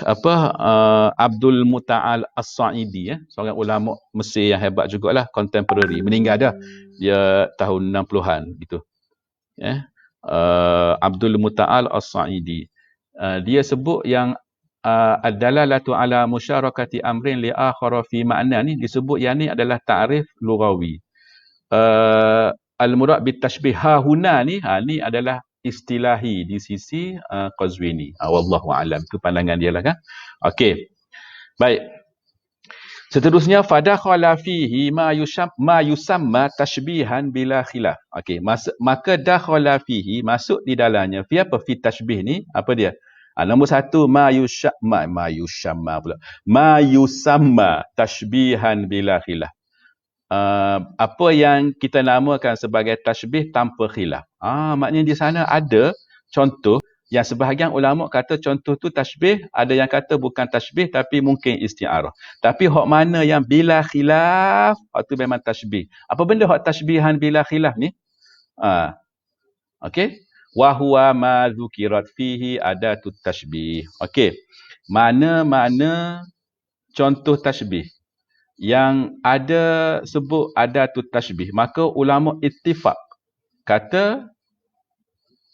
Abdul Muta'al As-Sa'idi seorang ulama Mesir yang hebat jugalah, contemporary, meninggal dah dia tahun 60-an gitu ya. Abdul Muta'al As-Sa'idi dia sebut yang ad-dalalatu ala musyarakati amrin li akhara fi ma'na ni, disebut yang ni adalah ta'rif lughawi. Al-murad bit tashbih ha huna ni adalah istilahi di sisi Qazwini. Wallahu a'lam. Itu pandangan dia lah kan. Okey. Baik. Seterusnya fadakhala fihi ma yusamma tashbihan bila khilaf. Okey, maka dakhala fihi, masuk di dalamnya. Fi apa fi tashbih ni? Apa dia? Nombor satu ma yusamma tashbihan bila khilaf. Apa yang kita namakan sebagai tashbih tanpa khilaf. Maknanya di sana ada contoh yang sebahagian ulama kata contoh tu tashbih, ada yang kata bukan tashbih tapi mungkin isti'arah. Tapi hak mana yang bila khilaf, hak tu memang tashbih. Apa benda hak tashbihan bila khilaf ni? Okey. Wa huwa ma dzukirat fihi adatut tashbih. Okey. Mana-mana contoh tashbih yang ada sebut adatut tashbih, maka ulama ittifaq kata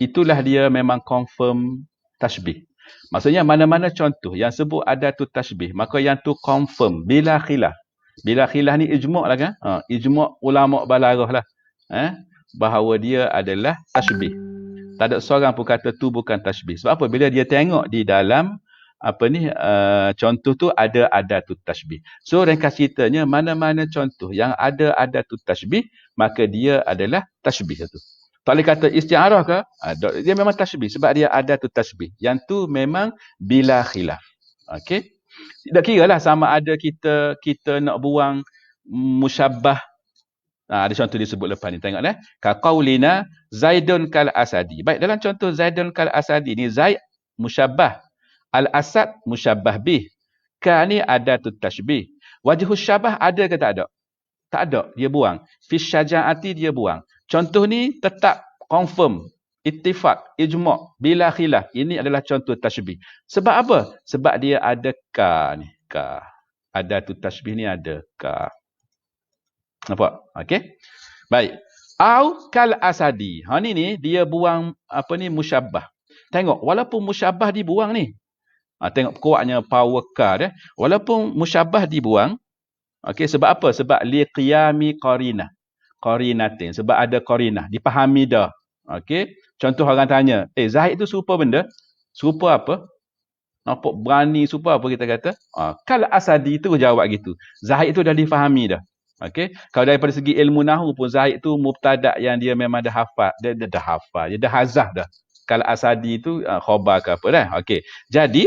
itulah dia memang confirm tashbih. Maksudnya mana-mana contoh yang sebut adatut tashbih, maka yang tu confirm bila khilaf. Bila khilaf ni ijma' lah kan? Ijma' ulama balaghah lah. Bahawa dia adalah tashbih. Tak ada seorang pun kata tu bukan tashbih. Sebab apa? Bila dia tengok di dalam contoh tu ada adatut tashbih. So ringkas ceritanya, mana-mana contoh yang ada adatut tashbih, maka dia adalah tashbih itu. Tak boleh kata isti'arah ke? Dia memang tashbih sebab dia adatut tashbih. Yang tu memang bila khilaf. Okey. Tak kira lah sama ada kita nak buang musyabbah. Ada contoh disebut lepas ni, tengok Kaqaulina Zaidun kal asadi. Baik, dalam contoh Zaidun kal asadi ni, Zaid musyabbah, Al-Asad musyabbah bih. Ka ni adatut tashbih. Wajhus syabah ada ke tak ada? Tak ada, dia buang. Fi syaja'ati dia buang. Contoh ni tetap confirm, ittifaq, ijma', bila khilaf. Ini adalah contoh tashbih. Sebab apa? Sebab dia ada ka ni, ka. Adatut tashbih ni ada ka. Nampak? Okey. Baik. Au kal asadi. Ni dia buang musyabbah. Tengok, walaupun musyabbah dibuang ni. Tengok kuatnya power ka. Walaupun musyabbah dibuang. Okey, sebab apa? Sebab liqiyami qarinah. Qarinatin. Sebab ada qarinah. Dipahami dah. Okey. Contoh orang tanya, Zahid tu serupa benda? Serupa apa? Nampak berani serupa apa kita kata? Kal asadi tu jawab gitu. Zahid tu dah difahami dah. Okey. Kalau daripada segi ilmu nahu pun Zahid tu mubtada' yang dia memang dah hafal. Dia dah hafal. Dia dah hazah dah. Kal asadi tu khabar ke apa dah. Okey. Jadi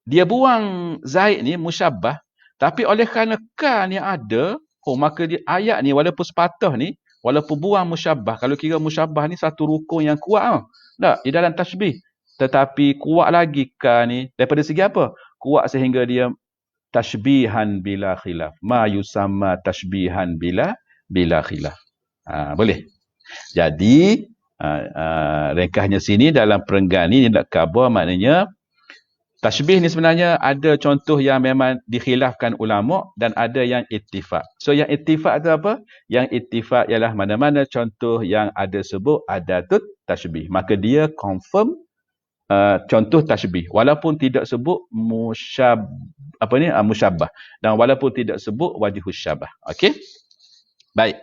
dia buang Zaid ni musyabbah, tapi oleh kerana ka ni ada, maka dia ayat ni walaupun sepatah ni, walaupun buang musyabbah, kalau kira musyabbah ni satu rukun yang kuat tak di dalam tashbih, tetapi kuat lagi ka ni daripada segi apa? Kuat sehingga dia tashbihan bila khilaf. Ma yusamma tashbihan bila khilaf. Boleh. Jadi ringkasnya sini dalam perenggan ni nak khabar, maknanya tashbih ni sebenarnya ada contoh yang memang dikhilafkan ulama dan ada yang ittifaq. So yang ittifaq tu apa? Yang ittifaq ialah mana-mana contoh yang ada sebut adatut tashbih. Maka dia confirm contoh tashbih walaupun tidak sebut musyabbah dan walaupun tidak sebut wajhus syabah. Okey? Baik.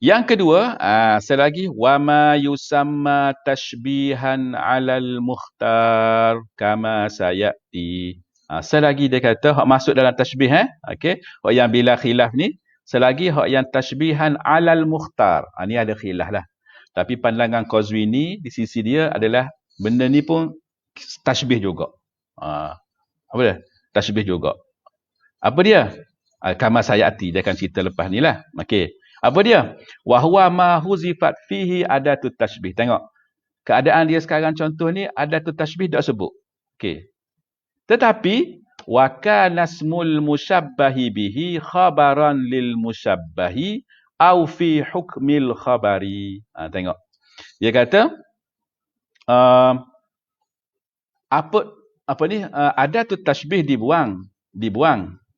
Yang kedua, selagi wama yusamma tashbihan 'alal mukhtar kama sayati. Selagi dia kata hak masuk dalam tashbih okey, hak yang bila khilaf ni, selagi hak yang tashbihan 'alal mukhtar. Ni ada khilaf lah. Tapi pandangan Qazwini di sisi dia adalah benda ni pun tashbih juga. Apa dia? Tashbih juga. Apa dia? Kama sayati, dia akan cerita lepas ni lah. Okey. Apa dia? Wahwa ma huzifat fihi adatut tashbih. Tengok. Keadaan dia sekarang contoh ni adatut tashbih tak sebut. Okey. Tetapi wa kana ismul musyabbahi bihi khabaran lil musyabbahi au fi hukmil khabari. Tengok. Dia kata apa ni adatut tashbih dibuang.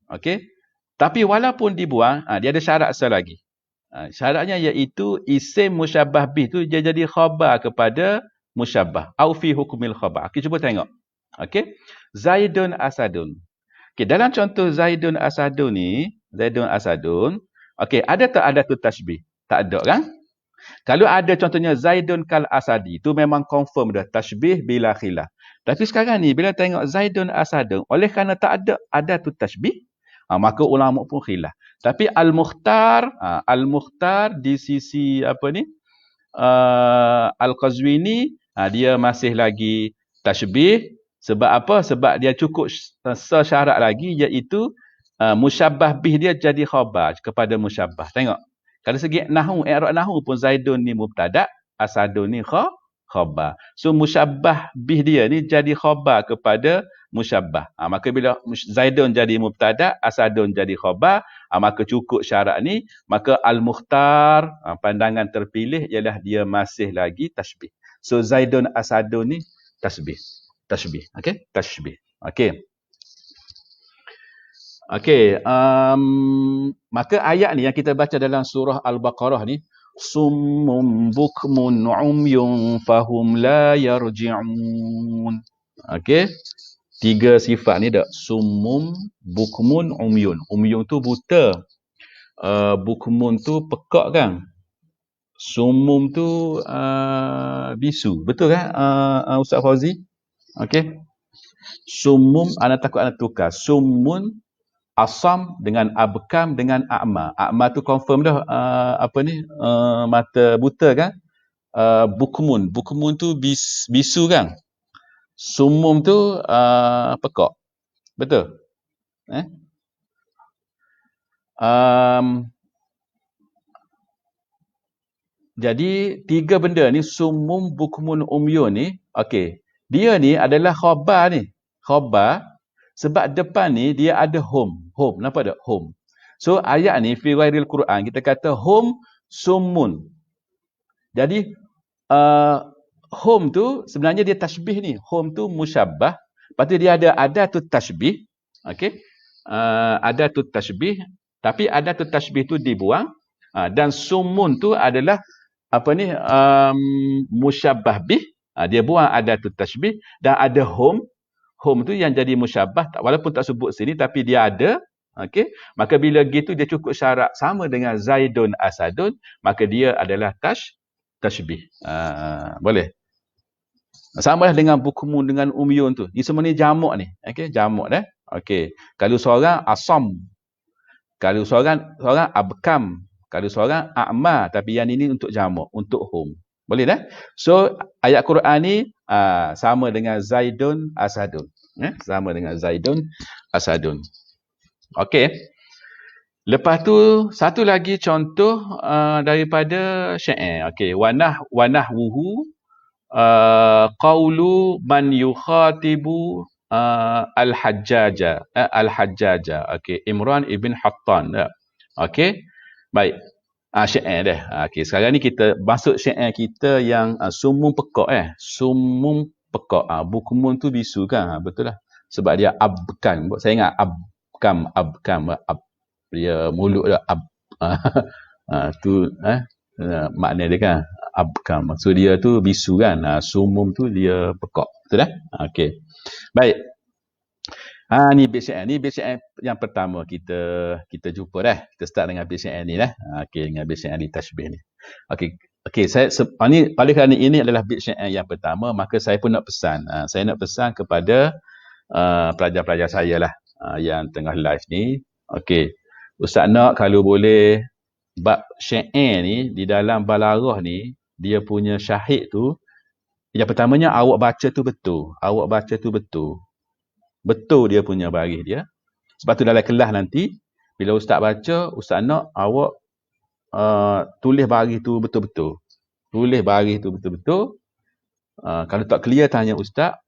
Okey. Tapi walaupun dibuang, dia ada syarat satu lagi. Syaratnya iaitu isim musyabbah bih tu dia jadi khabar kepada musyabbah au fi hukmil khabar. Okey, cuba tengok. Okey. Zaidun asadun. Okey, dalam contoh Zaidun asadun ni, okey, ada tak adatut tashbih? Tak ada kan? Kalau ada contohnya Zaidun kal asadi, itu memang confirm dah tashbih bila khilaf. Tapi sekarang ni bila tengok Zaidun asadun, oleh kerana tak ada adatut tashbih, maka ulama pun khilaf. Tapi al-mukhtar di sisi apa ni? Al-Qazwini, dia masih lagi tashbih. Sebab apa? Sebab dia cukup sesyarat lagi, iaitu musyabbah bih dia jadi khabar kepada musyabbah. Tengok. Kalau segi nahwu, i'rab nahwu pun Zaidun ni mubtada', Asadun ni khabar. So musyabbah bih dia ni jadi khabar kepada musyabbah. Maka bila Zaidun jadi mubtada', Asadun jadi khabar, maka cukup syarat ni, maka al-mukhtar, pandangan terpilih ialah dia masih lagi tashbih. So Zaidun Asadun ni tashbih. Okey? Tashbih. Okey. Okey, maka ayat ni yang kita baca dalam surah Al-Baqarah ni, summum bukmun umyun fahum la yarji'un. Okey. 3 sifat ni dak. Summum, bukmun, umyun. Umyun tu buta. Bukmun tu pekak kan. Summum tu bisu. Betul kan Ustaz Fauzi? Okey. Summum, ana takut ana tukar. Summun asam dengan abkam dengan a'ma. A'ma tu confirm dah apa ni? Mata buta kan? Bukmun. Bukmun tu bisu kan? Summum tu pekak. Betul? Jadi 3 benda ni, summum, bukmun, umyun ni, okey. Dia ni adalah khabar ni. Khabar sebab depan ni dia ada hum. Hum, nampak tak? Hum. So ayat ni fi ghairil Quran kita kata hum summun. Jadi hum tu sebenarnya dia tashbih ni. Hum tu musyabbah. Lepas tu dia ada adatut tashbih. Okey. Adatut tashbih. Tapi adatut tashbih tu dibuang. Dan summun tu adalah apa ni? Musyabbah bih. Dia buang adatut tashbih. Dan ada hum. Hum tu yang jadi musyabbah. Walaupun tak sebut sini tapi dia ada. Okey. Maka bila gitu dia cukup syarat sama dengan Zaidun Asadun. Maka dia adalah tashbih. Boleh. Sama lah dengan bukmun dengan umyun tu. Ini semua ni jamak ni. Okey, jamak dah. Okey. Kalau seorang asam. Kalau seorang abkam. Kalau seorang a'ma. Tapi yang ini untuk jamak, untuk hum. Boleh dah? So ayat Quran ni sama dengan Zaidun Asadun. Sama dengan Zaidun Asadun. Okey. Lepas tu satu lagi contoh daripada syair. Okey, wanahwuhu qawlu man yukhatibu al-hajjaja. Okey, Imran ibn Hattan. Okey. Baik. Syair dah. Okey, sekarang ni kita masuk syair kita yang sumum pekak Sumum pekak. Bukmun tu bisu kan? Betul lah. Sebab dia abkan. Saya ingat abkam. Dia mulut dia tu makna dia kan abkam. Maksud dia tu bisu kan. Sumum tu dia pekak. Betul dah? Okey. Baik. Ni BCN. Ni BCN yang pertama kita jumpa dah. Kita start dengan BCN ni dah. Okey, dengan BCN di tashbih ni. Okey. Okey, ni oleh kerana ini adalah BCN yang pertama, maka saya pun nak pesan. Saya nak pesan kepada pelajar-pelajar saya lah yang tengah live ni. Okey. Ustaz nak kalau boleh bab syair ni di dalam balarah ni, dia punya syahid tu, yang pertamanya awak baca tu betul. Awak baca tu betul. Betul dia punya baris dia. Sebab tu dalam kelas nanti, bila ustaz baca, ustaz nak awak tulis baris tu betul-betul. Tulis baris tu betul-betul. Kalau tak clear, tanya ustaz.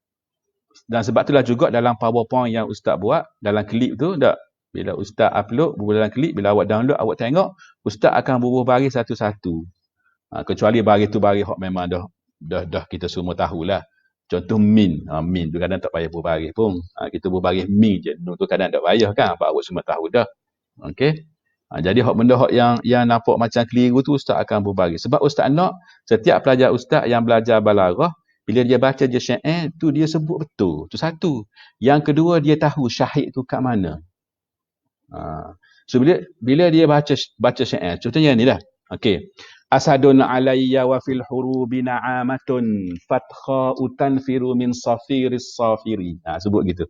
Dan sebab itulah juga dalam PowerPoint yang ustaz buat, dalam klip tu, tak? Bila ustaz upload, dalam klip, bila awak download, awak tengok, ustaz akan bubuh baris satu-satu. Kecuali baris tu baris hak memang dah kita semua tahulah. Contoh min. Min tu kadang tak payah berbaris pun. Kita berbaris min je. Nun tu kadang tak payah kan. Apa awak semua tahu dah. Okey. Jadi benda yang nampak macam keliru tu ustaz akan berbaris. Sebab ustaz nak setiap pelajar ustaz yang belajar balarah, bila dia baca je syair tu dia sebut betul. Tu satu. Yang kedua dia tahu syahid tu kat mana. So bila dia baca syair, contohnya ni dah. Okey. Asadun alayya wa fil hurubi na'amatun fatha'u tanfiru min safiris safiri. Sebut gitu.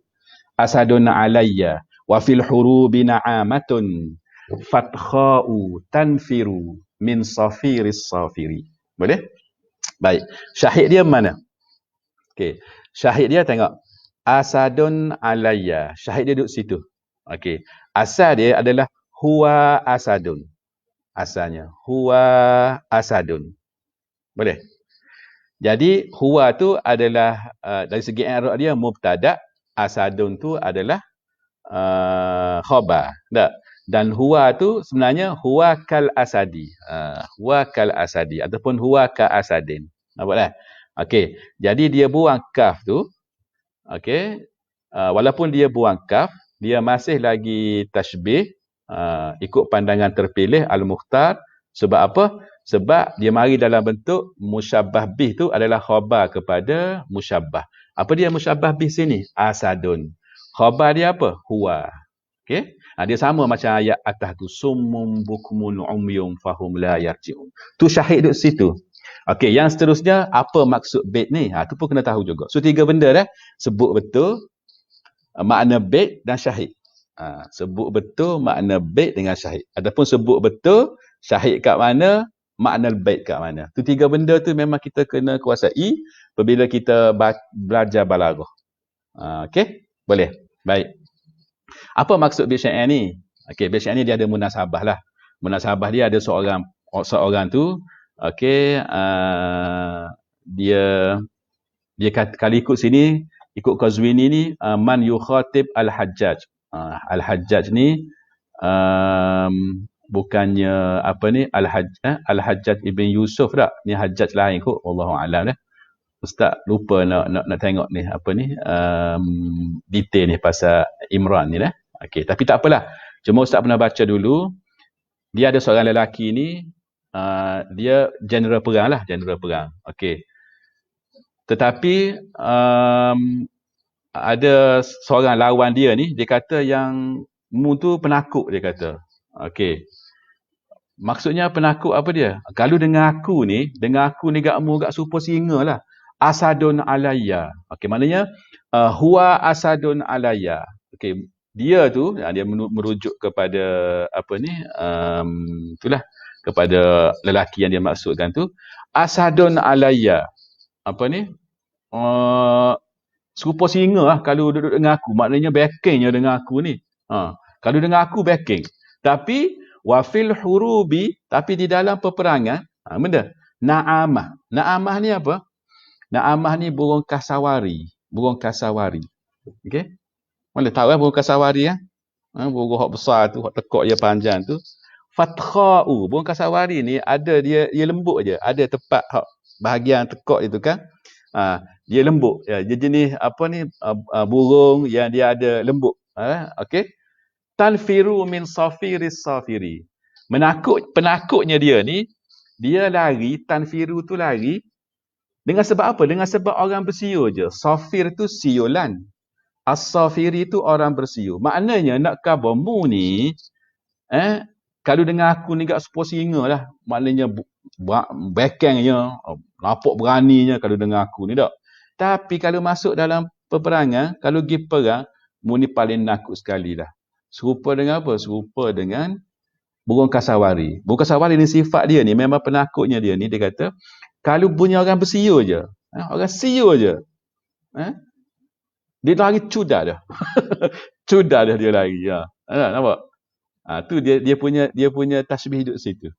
Asadun alayya wa fil hurubi na'amatun fatha'u tanfiru min safiris safiri. Boleh? Baik. Syahid dia mana? Okey. Syahid dia tengok. Asadun alayya. Syahid dia duduk situ. Okey. Asal dia adalah huwa asadun. Asalnya huwa asadun. Boleh? Jadi huwa tu adalah dari segi i'rab dia mubtada, asadun tu adalah khabar. Tak? Dan huwa tu sebenarnya huwa kal asadi. Huwa kal asadi ataupun huwa ka asadin. Nampaklah? Okey. Jadi dia buang kaf tu. Okey. Walaupun dia buang kaf, dia masih lagi tashbih. Ikut pandangan terpilih Al-Mukhtar. Sebab apa? Sebab dia mari dalam bentuk musyabbah bih tu adalah khabar kepada musyabbah. Apa dia musyabbah bih sini? Asadun. Khabar dia apa? Huwa. Okey? Dia sama macam ayat atas tu. Summum bukmun umyum fahum la yarji'un. Tu syahid duduk situ. Okey, yang seterusnya apa maksud bait ni? Tu pun kena tahu juga. So 3 benda dah. Sebut betul makna bait dan syahid. Sebut betul makna bait dengan syahid. Adapun sebut betul syahid kat mana, makna bait kat mana. Tu 3 benda tu memang kita kena kuasai apabila kita belajar balarah. Okey? Boleh. Baik. Apa maksud bait syair ni? Okey, bait syair ni dia ada munasabah lah. Munasabah dia ada seorang tu, okey, dia kali ikut sini, ikut Qazwini ni, man yukhatib al-Hajjaj. Al-Hajjaj ni bukannya apa ni Al-Hajjaj Ibn Yusuf tak? Ni Hajjaj lain kot, wallahu alam dah. Ustaz lupa nak tengok ni apa ni detail ni pasal Imran ni dah. Okey, tapi tak apalah. Cuma ustaz pernah baca dulu, dia ada seorang lelaki ni, dia general perang lah, general perang. Okey. Tetapi ada seorang lawan dia ni, dia kata yang mu tu penakut, dia kata. Okey. Maksudnya penakut apa dia? Kalau dengan aku ni gak mu gak serupa singa lah. Asadun alayya. Okey, maknanya huwa asadun alayya. Okey, dia tu dia merujuk kepada apa ni? Itulah kepada lelaki yang dia maksudkan tu. Asadun alayya. Apa ni? Serupa singa lah kalau duduk dengan aku. Maknanya backingnya dengan aku ni. Kalau dengan aku backing. Tapi wafil hurubi, tapi di dalam peperangan, benda na'amah. Na'amah ni apa? Na'amah ni burung kasawari. Burung kasawari. Okey? Mana tahu burung kasawari ya? Burung hak besar tu, hak tekak dia panjang tu. Fatha'u. Burung kasawari ni ada dia lembut je. Ada tepat hak bahagian tekak itu kan. Dia lembut. Ya, dia jenis apa ni burung yang dia ada lembut. Okey. Tanfiru min safiris safiri. Penakutnya dia ni, dia lari, tanfiru tu lari dengan sebab apa? Dengan sebab orang bersiul je. Safir tu siulan. As-safiri tu orang bersiul. Maknanya nak khabar mu ni, kalau dengar aku ni kat sepuluh singa lah. Maknanya bekengnya, nampak beraninya kalau dengar aku ni tak. Tapi kalau masuk dalam peperangan, kalau pergi perang, mu ni paling nakut sekali lah. Serupa dengan apa? Serupa dengan burung kasawari. Burung kasawari ni sifat dia ni, memang penakutnya dia ni, dia kata, kalau bunyi orang bersiul je, orang siul je, dia lari cudar dah. Cudar dah dia lari. Nampak? Tu dia punya tasbih duduk situ.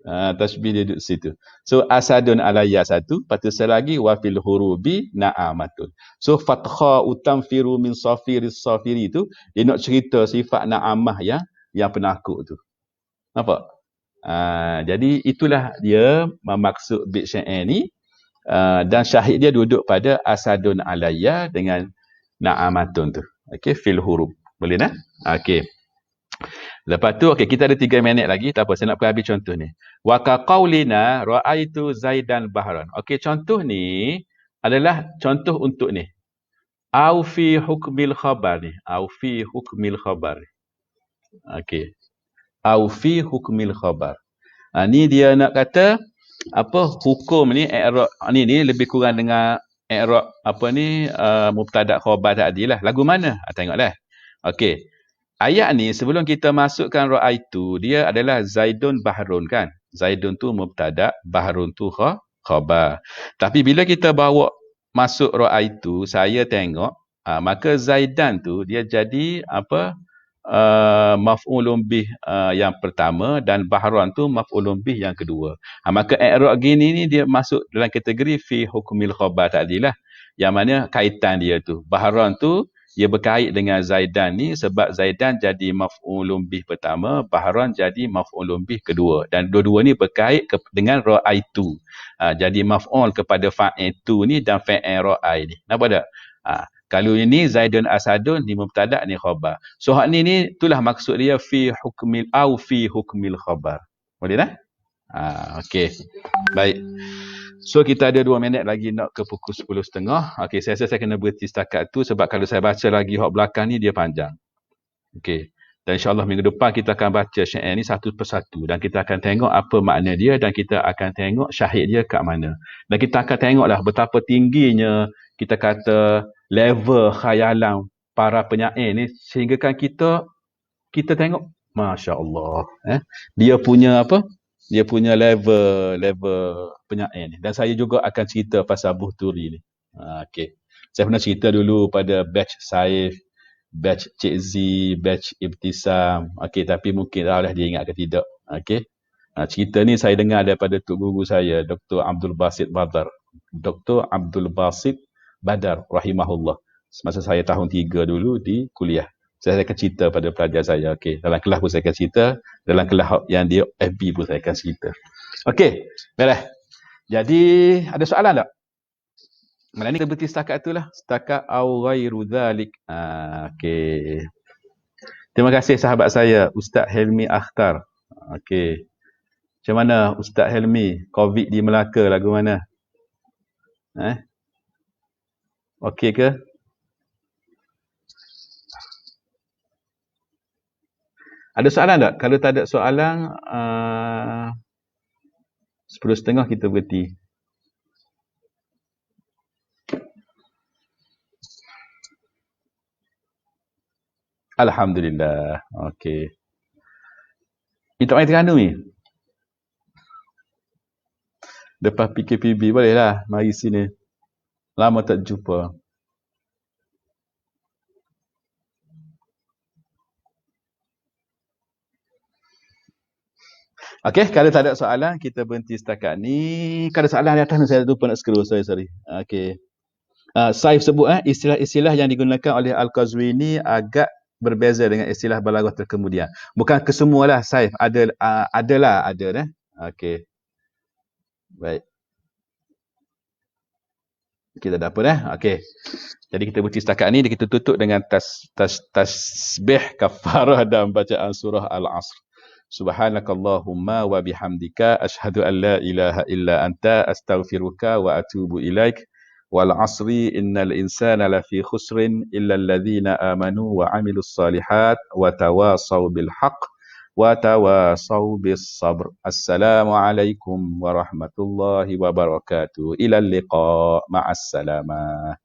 Tasbih dia duduk situ. So asadun alayya satu, lepas tu selagi wa fil hurubi na'amatun. So fatkha utam firu min safiris safiri tu dia nak cerita sifat na'amah yang penakut tu. Nampak? Jadi itulah dia maksud bait syair ni, dan syahid dia duduk pada asadun alayya dengan na'amatun tu. Okey, fil hurub. Boleh dah? Okey. Lepas tu, okey, kita ada 3 minit lagi. Tak apa, saya nak habis contoh ni. Wa ka qaulina ra'aitu Zaidan bahran. Okey, contoh ni adalah contoh untuk ni. Au fi hukmil khabar ni. Au fi hukmil khabar. Okey. Au fi hukmil khabar. Ni dia nak kata apa hukum ni i'rab ni lebih kurang dengan i'rab apa ni mubtada khabar tadi lah. Lagu mana? Tengoklah. Okey. Ayat ni sebelum kita masukkan ra'aitu, dia adalah Zaidun Bahrun kan. Zaidun tu mubtada, Bahrun tu khabar. Tapi bila kita bawa masuk ra'aitu, saya tengok maka Zaidan tu dia jadi apa maf'ulun bih yang pertama dan Bahran tu maf'ulun bih yang kedua. Maka i'rab gini ni dia masuk dalam kategori fi hukmil khabar tadilah. Yang mana kaitan dia tu. Bahran tu ia berkait dengan Zaidan ni sebab Zaidan jadi maf'ulun bih pertama, Bahran jadi maf'ulun bih kedua. Dan dua-dua ni berkait dengan ra'aitu. Jadi maf'ul kepada fa'il tu ni dan fa'il ra'ai ni. Nampak tak? Kalau ini Zaidun Asadun ni mubtada ni khabar. So hak ni itulah maksud dia fi hukmil au fi hukmil khabar. Boleh dah? Okey. Baik. So kita ada 2 minit lagi nak ke pukul 10.30. Okey, saya rasa saya kena berhenti setakat tu sebab kalau saya baca lagi hak belakang ni dia panjang. Okey. Dan insya-Allah minggu depan kita akan baca syair ni satu persatu dan kita akan tengok apa makna dia dan kita akan tengok syahid dia kat mana. Dan kita akan tengoklah betapa tingginya kita kata level khayalan para penyair ni sehingga kan kita tengok masya-Allah dia punya apa? Dia punya level penyair ni. Dan saya juga akan cerita pasal Buhturi ni. Okey. Saya pernah cerita dulu pada batch Saif, batch Cik Z, batch Ibtisam. Okey, tapi mungkin lah dia ingat ke tidak. Okey. Cerita ni saya dengar daripada Tok Guru saya, Dr. Abdul Basit Badar. Dr. Abdul Basit Badar rahimahullah. Semasa saya tahun 3 dulu di kuliah. Saya akan cerita pada pelajar saya. Okey, dalam kelas pun saya akan cerita, dalam kelas yang dia FB pun saya akan cerita. Okey, baiklah. Jadi ada soalan tak? Malam ni kita berhenti setakat itulah. Setakat au ghairu dzalik. Okey. Terima kasih sahabat saya Ustaz Helmi Akhtar. Okey. Macam mana Ustaz Helmi? Covid di Melaka lagu mana? Okey ke? Ada soalan tak? Kalau tak ada soalan, 10.30 kita berhenti. Alhamdulillah. Okey. Ni tak main Terengganu ni? Lepas PKPB bolehlah mari sini. Lama tak jumpa. Okey, kalau tak ada soalan, kita berhenti setakat ni. Kalau ada soalan di atas ni, saya lupa nak scroll. Sorry. Okey. Saif sebut istilah-istilah yang digunakan oleh Al-Qazwini agak berbeza dengan istilah balaghah terkemudian. Bukan kesemualah Saif. Ada dah. Okey. Baik. Kita dah apa dah? Okey. Jadi kita berhenti setakat ni, kita tutup dengan tasbih kafarah dan bacaan surah Al-Asr. Subhanakallahumma wa bihamdika asyhadu an la ilaha illa anta astaghfiruka wa atubu ilaik. Wal asri innal insana lafi khusrin illa alladhina amanu wa amilus salihat wa tawasaw bil haqq wa tawasaw bis sabr. Assalamualaikum warahmatullahi wabarakatuh. Ilal liqa. Ma'as salamah.